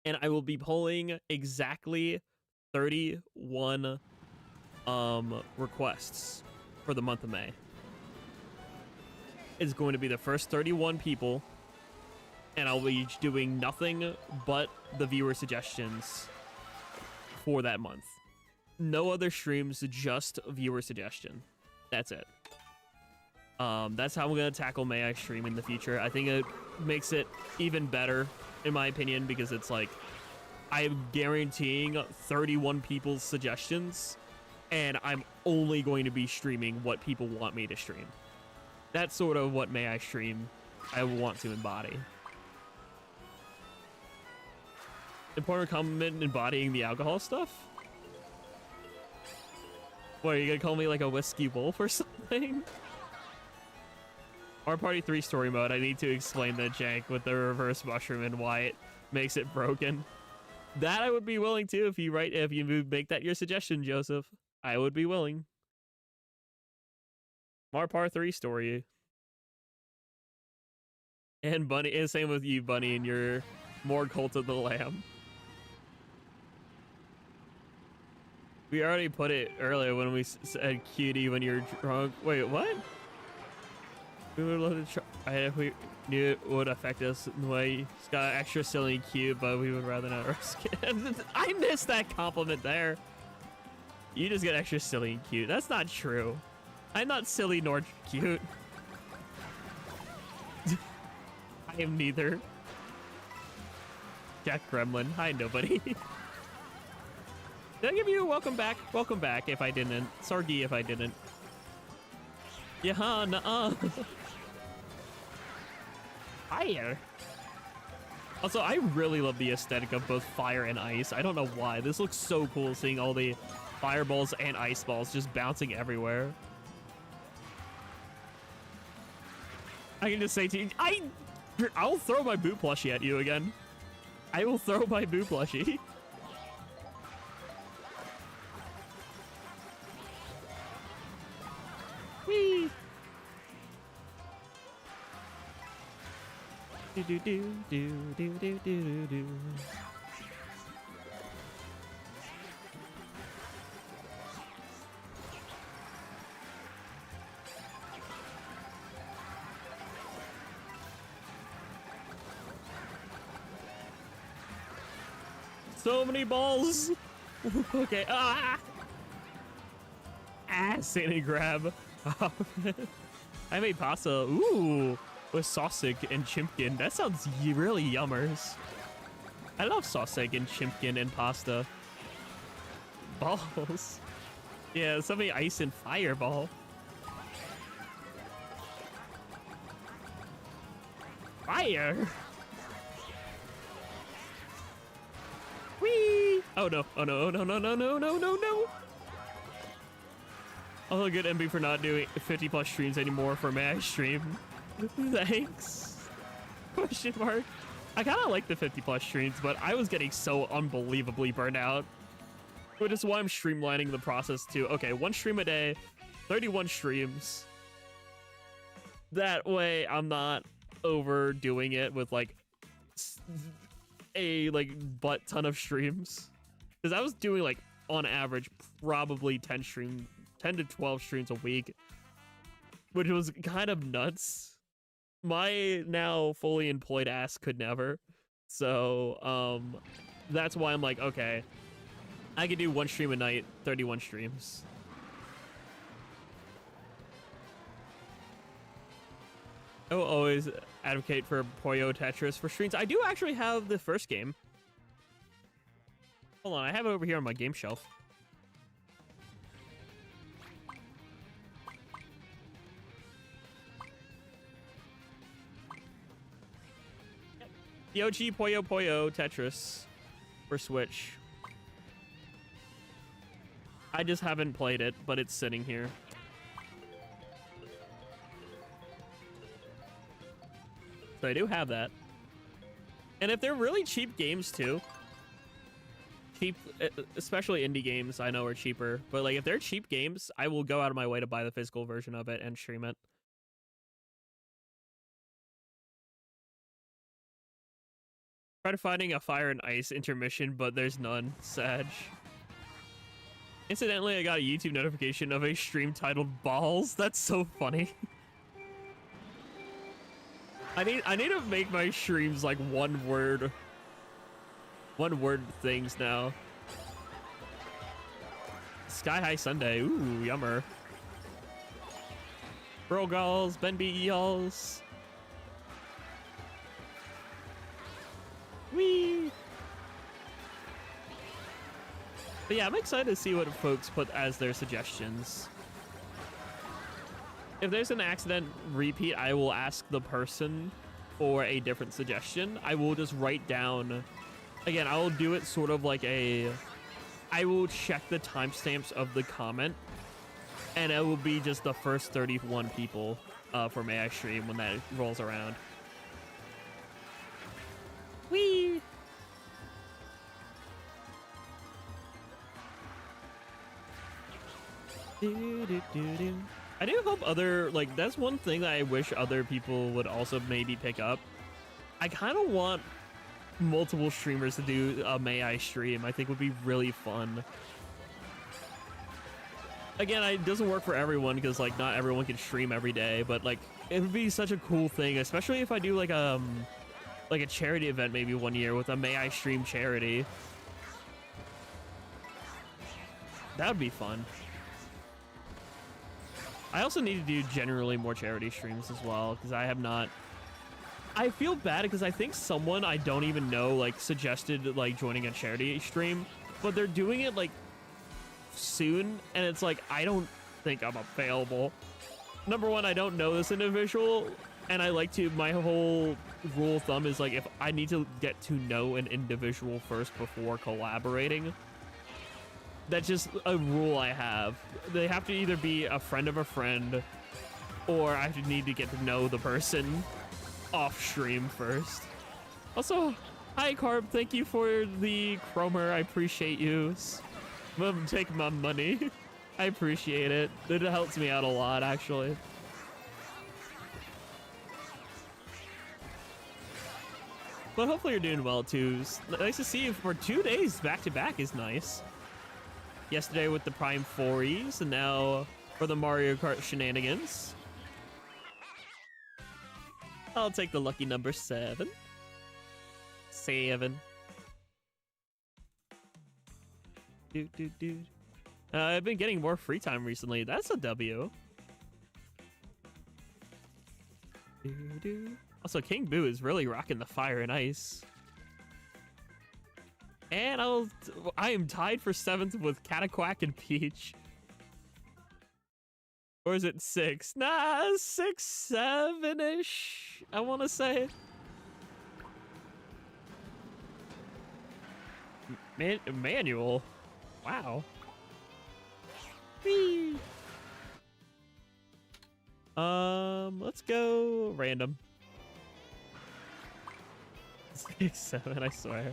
And I will be polling exactly 31 requests for the month of May. It's going to be the first 31 people, and I'll be doing nothing but the viewer suggestions for that month. No other streams, just viewer suggestion. That's it. That's how I'm gonna tackle May I Stream in the future. I think it makes it even better, in my opinion, because it's like I'm guaranteeing 31 people's suggestions, and I'm only going to be streaming what people want me to stream. That's sort of what May I Stream I want to embody. Important compliment embodying the alcohol stuff? What, are you gonna call me like a whiskey wolf or something? Our Party 3 story mode, I need to explain the jank with the reverse mushroom and why it makes it broken. That I would be willing to if you make that your suggestion, Joseph. I would be willing. Our Part 3 story. And Bunny, and same with you, Bunny, and your more Cult of the Lamb. We already put it earlier when we said cutie when you're drunk. Wait, what? We would love to try if we knew it would affect us in the way. It's got extra silly and cute, but we would rather not risk it. I missed that compliment there. You just get extra silly and cute. That's not true. I'm not silly nor cute. I am neither. Jack Gremlin. Hi, nobody. Did I give you a welcome back? Welcome back if I didn't. Sorgi if I didn't. Yeah, nuh-uh. Fire. Also, I really love the aesthetic of both fire and ice. I don't know why. This looks so cool, seeing all the fireballs and ice balls just bouncing everywhere. I can just say to you, I'll throw my Boo plushie at you again. I will throw my Boo plushie. Whee! Do do do do do do do do. So many balls. Okay. Sandy grab. I made pasta. Ooh. With sausage and chimpkin. That sounds really yummers. I love sausage and chimpkin and pasta. Balls. Yeah, somebody ice and fireball. Fire! Whee! Oh no, oh no, oh no, no, no, no, no, no, no! I'll get MB for not doing 50 plus streams anymore for May I Stream. Thanks. Question mark. I kind of like the 50 plus streams, but I was getting so unbelievably burnt out. Which is why I'm streamlining the process to, okay, 1 stream a day, 31 streams. That way I'm not overdoing it with like a like butt ton of streams. Because I was doing like on average probably 10 to 12 streams a week, which was kind of nuts. My now fully employed ass could never. So that's why I'm like, okay, I could do 1 stream a night, 31 streams. I will always advocate for Puyo Tetris for streams. I do actually have the first game. Hold on, I have it over here on my game shelf. The OG Puyo Tetris for Switch. I just haven't played it, but it's sitting here. So I do have that. And if they're really cheap games too, especially indie games I know are cheaper, but like if they're cheap games, I will go out of my way to buy the physical version of it and stream it. Tried finding a fire and ice intermission, but there's none. Sag. Incidentally, I got a YouTube notification of a stream titled Balls. That's so funny. I need to make my streams like one word things now. Sky High Sunday. Ooh, yummer. Bro galls, Ben B y'alls. Whee! But yeah, I'm excited to see what folks put as their suggestions. If there's an accident repeat, I will ask the person for a different suggestion. I will just write down, again, I will do it sort of like I will check the timestamps of the comment, and it will be just the first 31 people for May I Stream when that rolls around. Whee! I do hope other, like, that's one thing that I wish other people would also maybe pick up. I kind of want multiple streamers to do a May I Stream. I think would be really fun. Again, it doesn't work for everyone because like not everyone can stream every day, but like it would be such a cool thing, especially if I do like a charity event maybe one year with a May I Stream charity. That would be fun. I also need to do generally more charity streams as well, because I have not. I feel bad because I think someone I don't even know like suggested like joining a charity stream, but they're doing it like soon, and it's like I don't think I'm available. Number one, I don't know this individual, and I like to, my whole rule of thumb is like if I need to get to know an individual first before collaborating. That's just a rule I have. They have to either be a friend of a friend, or I need to get to know the person off stream first. Also, hi Carb, thank you for the Chromer. I appreciate you. Take my money. I appreciate it. It helps me out a lot, actually. But hopefully you're doing well too. It's nice to see you for 2 days back to back is nice. Yesterday with the Prime 4Es, and now for the Mario Kart shenanigans. I'll take the lucky number 7. 7. I've been getting more free time recently. That's a W. Also, King Boo is really rocking the fire and ice. And I am tied for 7th with Cataquack and Peach. Or is it 6? Nah, 6, 7-ish, I want to say. Manual. Wow. Whee. Let's go random. 6, 7, I swear.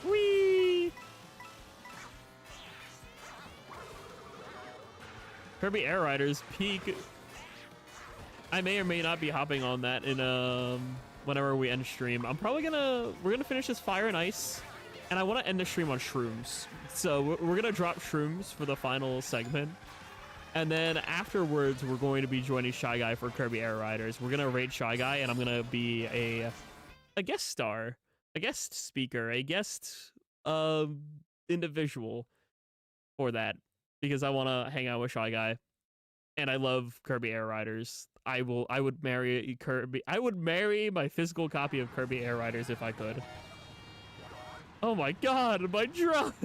Whee! Kirby Air Riders peak. I may or may not be hopping on that in whenever we end stream. We're gonna finish this Fire and Ice, and I want to end the stream on shrooms. So we're gonna drop shrooms for the final segment, and then afterwards we're going to be joining Shy Guy for Kirby Air Riders. We're gonna raid Shy Guy, and I'm gonna be a guest star, a guest speaker, a guest individual for that, because I want to hang out with Shy Guy, and I love Kirby Air Riders. I would marry Kirby. I would marry my physical copy of Kirby Air Riders if I could. Oh my god, my drugs!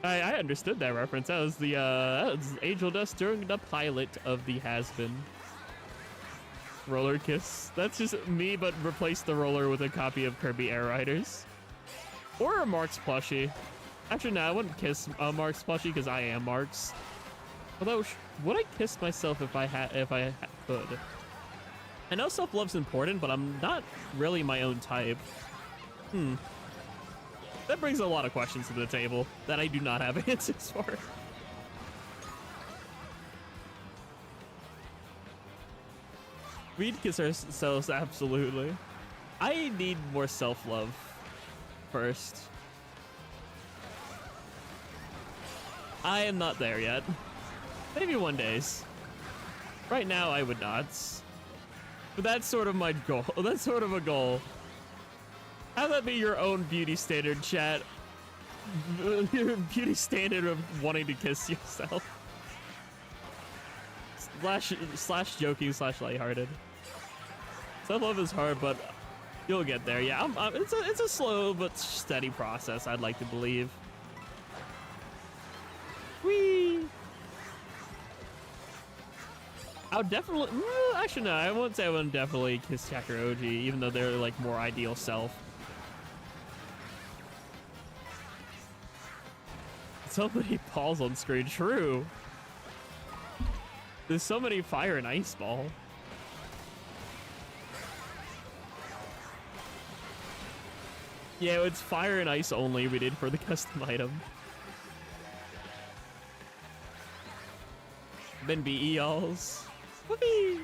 I understood that reference. That was that was Angel Dust during the pilot of the Has-Been. Roller Kiss. That's just me, but replace the roller with a copy of Kirby Air Riders. Or a Marks plushie. Actually, no, I wouldn't kiss Marks plushie because I am Marks. Although, would I kiss myself if I could? I know self-love's important, but I'm not really my own type. That brings a lot of questions to the table that I do not have answers for. We'd kiss ourselves, absolutely. I need more self-love first. I am not there yet. Maybe one days. Right now, I would not. But that's sort of my goal. That's sort of a goal. Have that be your own beauty standard, chat. Your beauty standard of wanting to kiss yourself. Slash joking slash lighthearted. Self-love is hard, but you'll get there. Yeah, it's a slow but steady process, I'd like to believe. Whee! I would definitely... Actually, no, I won't say I wouldn't definitely kiss Chakra OG, even though they're, like, more ideal self. So many balls on screen. True. There's so many Fire and Ice Ball. Yeah, it's Fire and Ice only we did for the custom item. Then BE alls. Whoopee!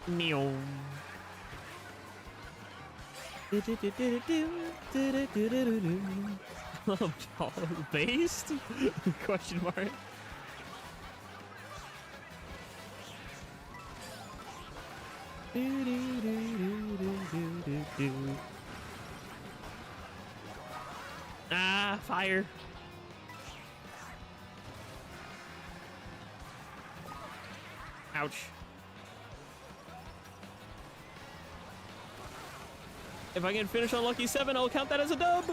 Neon. Based? Question mark. Ah, fire. Ouch. If I can finish on Lucky 7, I'll count that as a dub.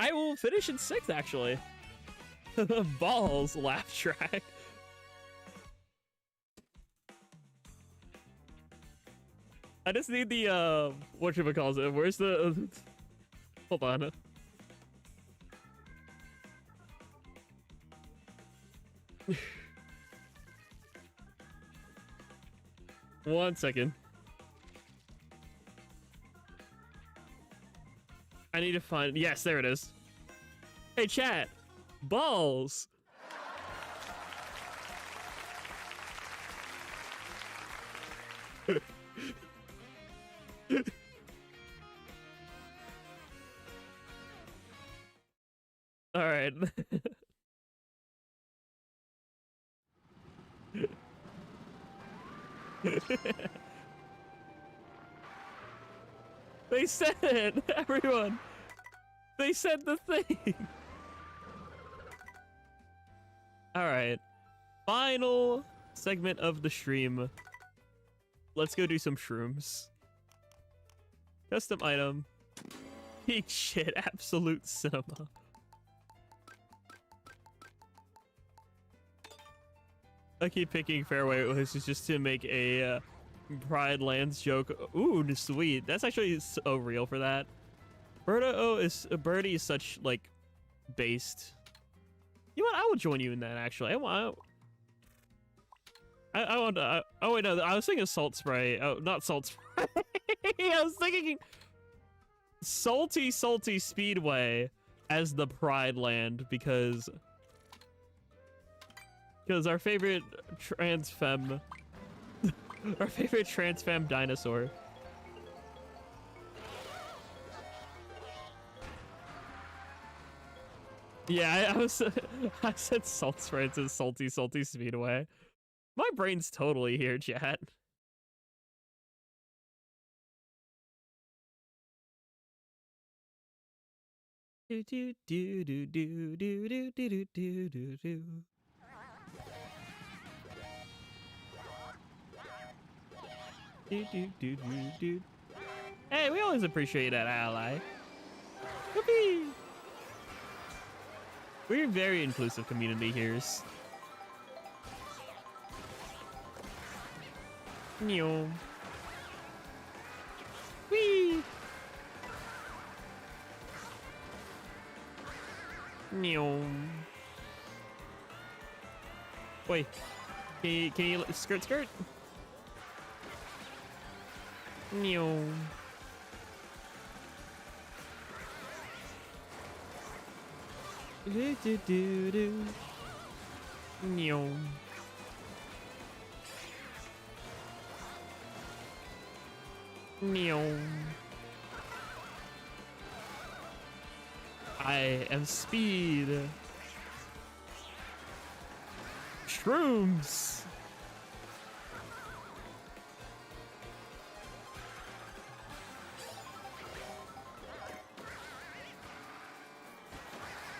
I will finish in 6th, actually. Balls, laugh track. I just need the, whatchamacallit, where's the, hold on. 1 second. I need to find, yes, there it is. Hey, chat, balls. All right. They said it, everyone. They said the thing. All right. Final segment of the stream. Let's go do some shrooms. Custom item. Peak shit, absolute cinema. I keep picking Fairway Oasis just to make a Pride Lands joke. Ooh, sweet. That's actually so real for that. Birdie is such, like, based. You know what? I will join you in that, actually. I want to... oh, wait, no. I was thinking salt spray. Oh, not salt spray. I was thinking Salty Speedway as the Pride Land because our favorite trans femme dinosaur. Yeah, I said salt spray to Salty Speedway. My brain's totally here, chat. Do do do do do do do do do do do. Do do do do do. Hey, we always appreciate that ally. Whoopee! We're a very inclusive community here. Meow. Whee! Meow. Wait. Can you skirt? Meow. Do do do do. Meow. Meow. I am speed. Shrooms.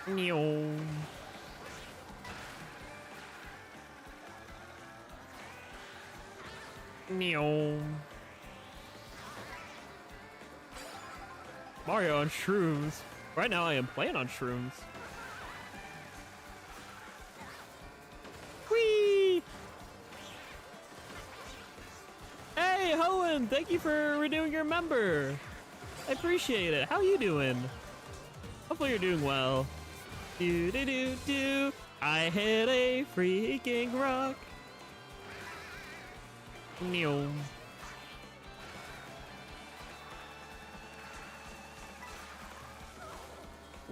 Meow. Meow. Mario on shrooms. Right now I am playing on shrooms. Whee! Hey, Hoenn, thank you for renewing your member. I appreciate it. How you doing? Hopefully you're doing well. Do do do do. I hit a freaking rock. Meow.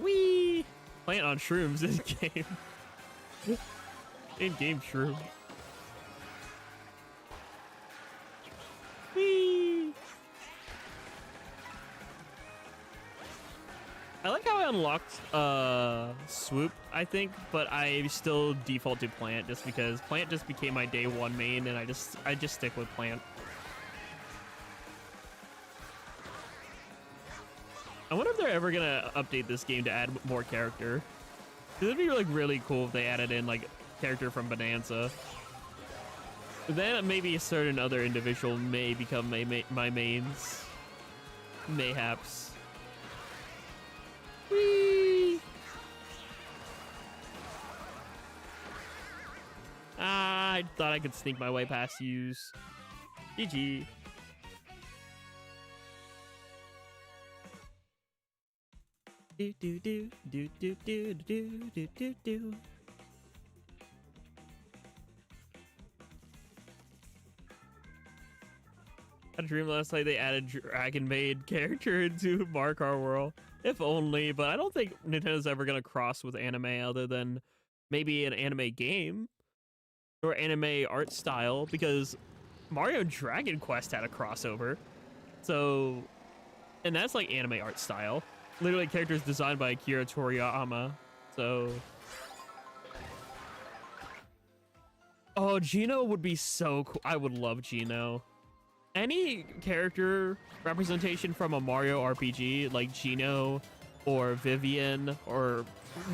Wee! Playing on shrooms in game. In-game shroom. Wee! I like how I unlocked swoop, I think, but I still default to plant just because plant just became my day one main, and I just stick with plant. I wonder if they're ever gonna update this game to add more character. It'd be like really cool if they added in like character from Bonanza. Then maybe a certain other individual may become my mains. Mayhaps. Whee! Ah, I thought I could sneak my way past yous. GG. Do do do do do do do do do do. I had a dream last night they added Dragon Maid character into Mario Kart World. If only, but I don't think Nintendo's ever gonna cross with anime other than maybe an anime game or anime art style, because Mario Dragon Quest had a crossover. So, and that's like anime art style. Literally characters designed by Akira Toriyama. So, oh, Gino would be so cool. I would love Gino. Any character representation from a Mario RPG, like Gino or Vivian, or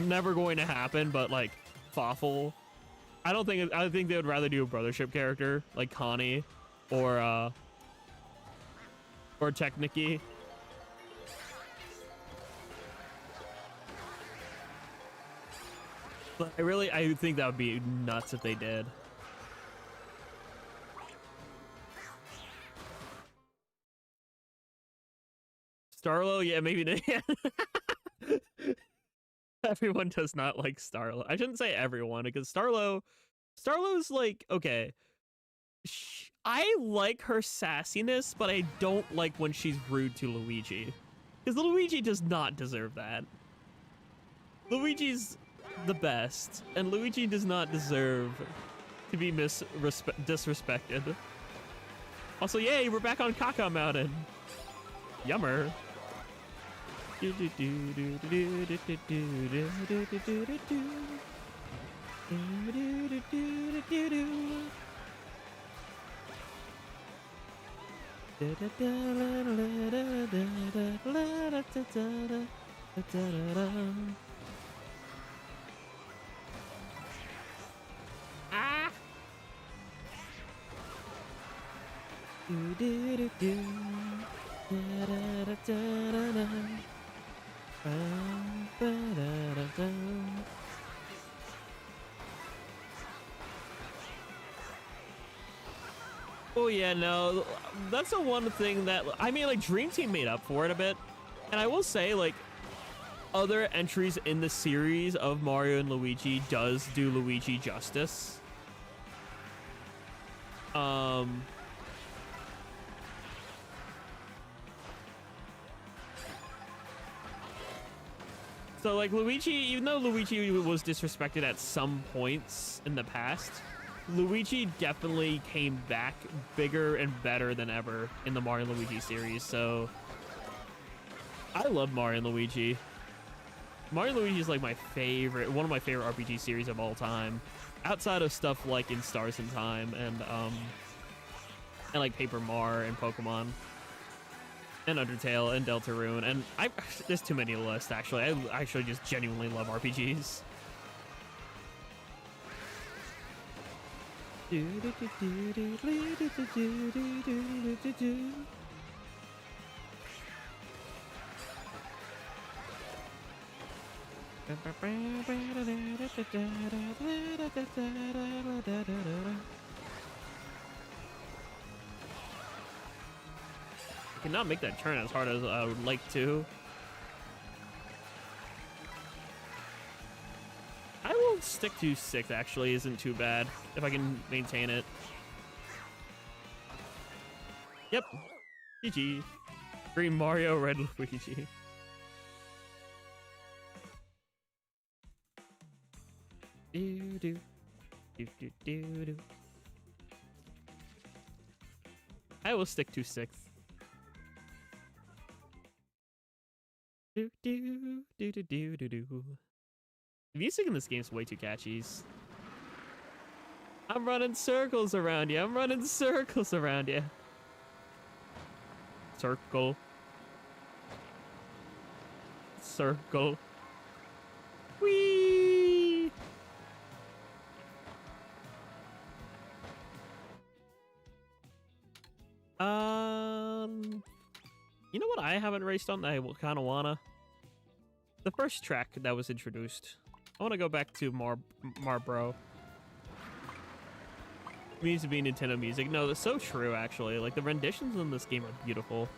never going to happen, but like Fawful. I think they would rather do a brothership character like Connie or Technicky. But I think that would be nuts if they did. Starlo, yeah, maybe. Everyone does not like Starlo. I shouldn't say everyone, because Starlo's like, okay, I like her sassiness, but I don't like when she's rude to Luigi. Because Luigi does not deserve that. Luigi's the best, and Luigi does not deserve to be disrespected. Also, yay, we're back on Kaka Mountain. Yummer. Ah! Oh yeah, no, that's the one thing that, I mean, like, Dream Team made up for it a bit. And I will say, like, other entries in the series of Mario and Luigi does do Luigi justice. So, like, Luigi, even though Luigi was disrespected at some points in the past, Luigi definitely came back bigger and better than ever in the Mario and Luigi series, so I love Mario and Luigi. Mario and Luigi is like my favorite, one of my favorite RPG series of all time, outside of stuff like in Stars in Time and like Paper Mario and Pokemon and Undertale and Deltarune, and there's too many to list actually. I actually just genuinely love RPGs. I cannot make that turn as hard as I would like to. I will stick to 6, actually, isn't too bad, if I can maintain it. Yep. GG. Green Mario, red Luigi. Do-do. Do-do-do-do. I will stick to 6. Do-do-do-do-do-do-do. The music in this game is way too catchy. I'm running circles around you. I'm running circles around you. Circle. Circle. Whee! You know what I haven't raced on that I kind of wanna? The first track that was introduced. I want to go back to Marbro. It needs to be Nintendo music. No, that's so true, actually. Like, the renditions in this game are beautiful.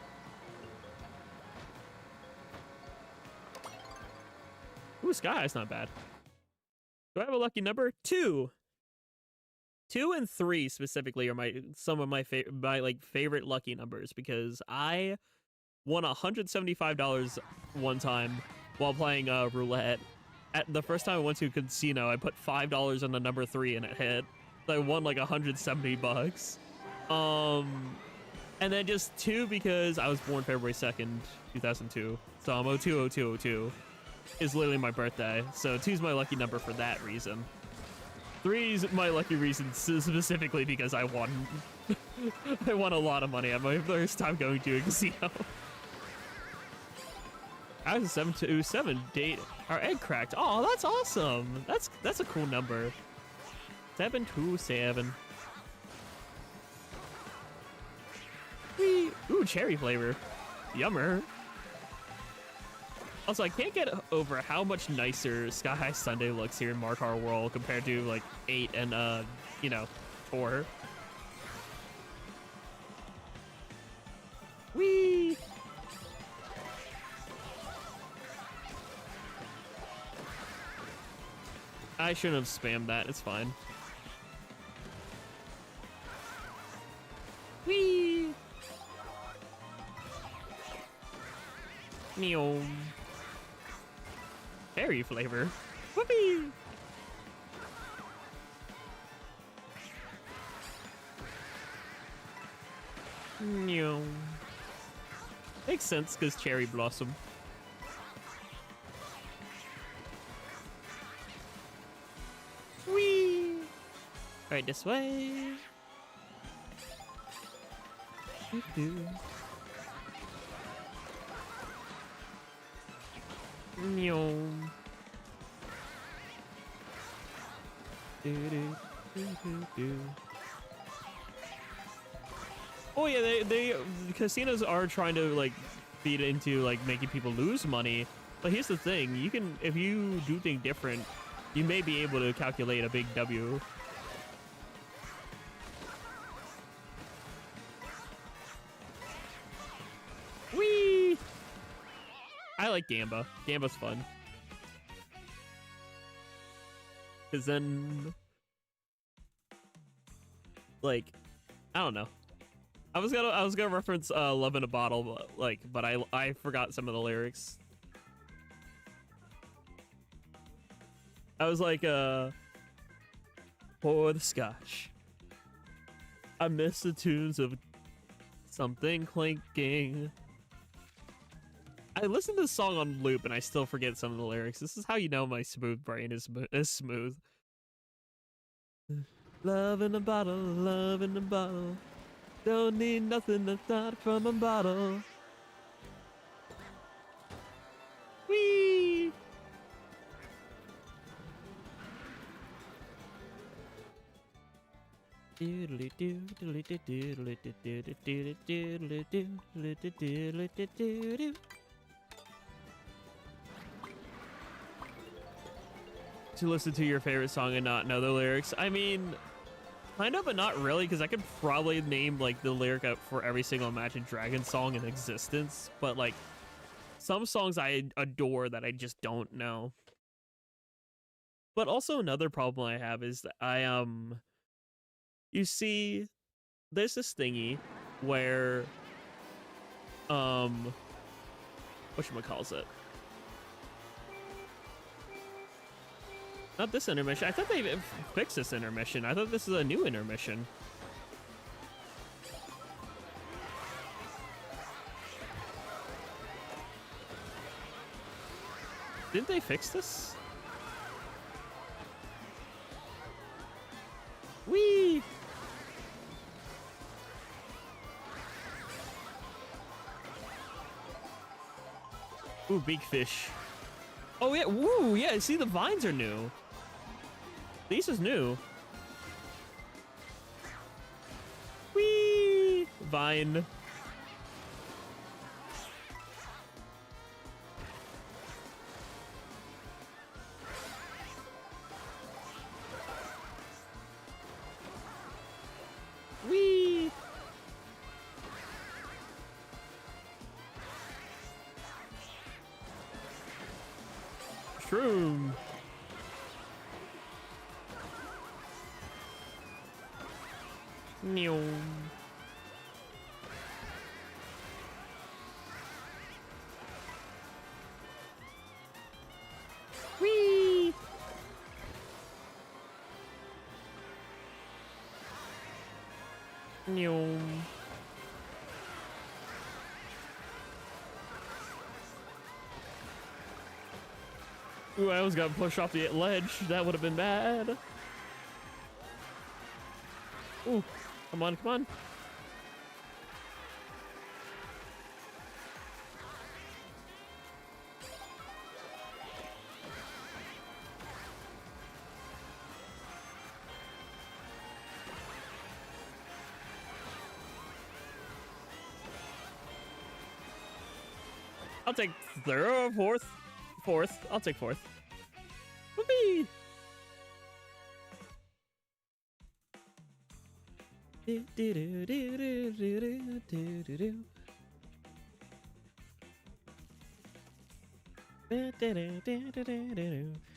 Ooh, Sky High's not bad. Do I have a lucky number? 2. 2 and 3 specifically are some of my favorite lucky numbers, because I won $175 one time while playing roulette. At the first time I went to a casino, I put $5 on the number 3 and it hit. So I won like $170. And then just 2 because I was born February 2nd, 2002. So I'm 020202 is literally my birthday. So 2's my lucky number for that reason. 3's my lucky reason specifically because I won. I won a lot of money at my first time going to a casino. I was a 727 date. Our egg cracked. Oh, that's awesome. That's a cool number. 727. Whee! Ooh, cherry flavor. Yummer. Also, I can't get over how much nicer Sky High Sunday looks here in Mario Kart World compared to like 8 and you know, 4. Whee! I shouldn't have spammed that. It's fine. Whee! Meow. Berry flavor. Whoopee! Meow. Makes sense because cherry blossom. Whee! Right this way. Meow. Oh yeah, the casinos are trying to like feed into like making people lose money. But here's the thing: you can, if you do think different, you may be able to calculate a big W. Whee! I like Gamba. Gamba's fun. Cause then, like, I don't know. I was gonna reference "Love in a Bottle," but I forgot some of the lyrics. I was like, pour the scotch. I miss the tunes of something clinking. I listened to this song on loop and I still forget some of the lyrics. This is how you know my smooth brain is smooth. Love in a bottle, love in a bottle. Don't need nothing that's not from a bottle. Whee! To listen to your favorite song and not know the lyrics. I mean, kind of, but not really, because I could probably name like the lyric out for every single Imagine Dragons song in existence, but like some songs I adore that I just don't know. But also another problem I have is that you see, there's this thingy where whatchamacallit? Not this intermission. I thought they fixed this intermission. I thought this is a new intermission. Didn't they fix this? Whee! Ooh, big fish. Oh yeah, woo, yeah, see the vines are new. This is new. Whee! Vine. Whee! Shroom. Meow. Whee! Meow. Ooh, I almost got pushed off the ledge. That would have been bad. Ooh, come on, come on. I'll take third, fourth. I'll take fourth. Whoopee!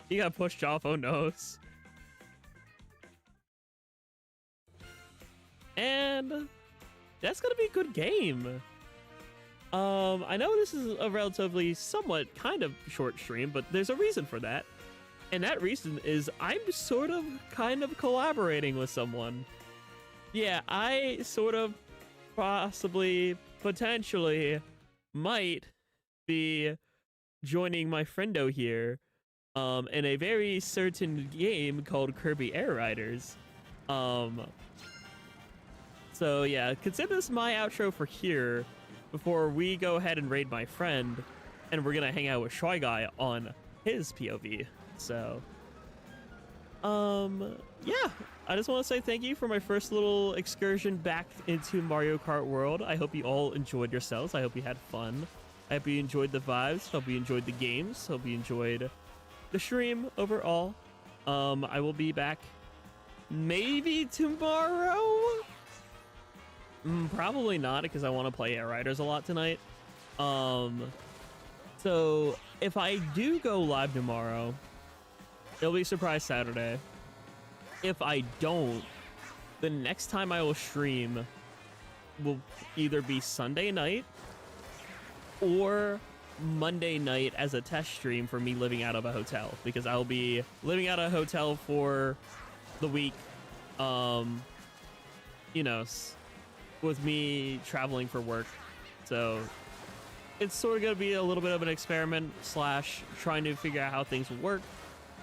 He got pushed off. Oh no. And that's gonna be a good game. I know this is a relatively somewhat kind of short stream, but there's a reason for that. And that reason is I'm sort of kind of collaborating with someone. Yeah, I sort of possibly, potentially might be joining my friendo here in a very certain game called Kirby Air Riders. So yeah, consider this my outro for here before we go ahead and raid my friend, and we're gonna hang out with Shy Guy on his POV. So yeah, I just want to say thank you for my first little excursion back into Mario Kart World. I hope you all enjoyed yourselves. I hope you had fun. I hope you enjoyed the vibes. Hope you enjoyed the games. Hope you enjoyed the stream overall. I will be back maybe tomorrow. Probably not, because I want to play Air Riders a lot tonight. So if I do go live tomorrow, it'll be Surprise Saturday. If I don't, the next time I will stream will either be Sunday night or Monday night as a test stream for me living out of a hotel, because I'll be living out of a hotel for the week. You know, with me traveling for work. So it's sort of going to be a little bit of an experiment slash trying to figure out how things will work,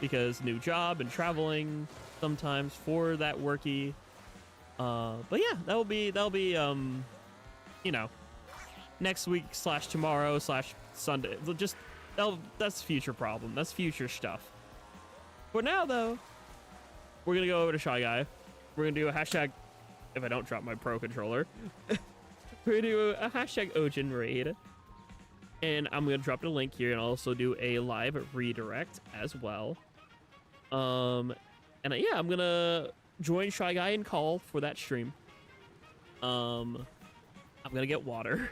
because new job and traveling sometimes for that worky. But yeah, that'll be you know, next week slash tomorrow slash Sunday. Just that's future problem. That's future stuff. For now though, we're gonna go over to Shy Guy. We're gonna do a hashtag, if I don't drop my pro controller, we're gonna do a hashtag Ojin raid. And I'm gonna drop the link here and also do a live redirect as well. And yeah, I'm gonna join Shy Guy and call for that stream. I'm gonna get water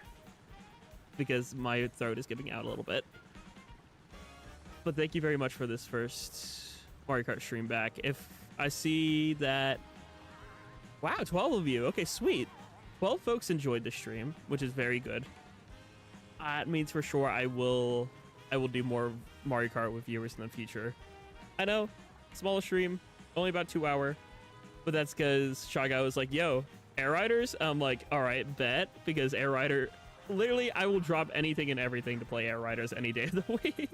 because my throat is giving out a little bit. But thank you very much for this first Mario Kart stream back. If I see that, wow, 12 of you. Okay, sweet. 12 folks enjoyed the stream, which is very good. That means for sure I will do more Mario Kart with viewers in the future. I know, small stream, only about 2 hours, but that's because Shy Guy was like, yo, Air Riders? I'm like, all right, bet, because Air Rider, literally, I will drop anything and everything to play Air Riders any day of the week.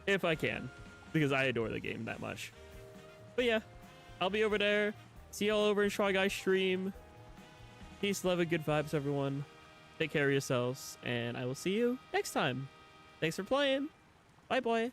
If I can, because I adore the game that much. But yeah, I'll be over there. See y'all over in Shy Guy's stream. Peace, love, and good vibes, everyone. Take care of yourselves, and I will see you next time. Thanks for playing. Bye, boy.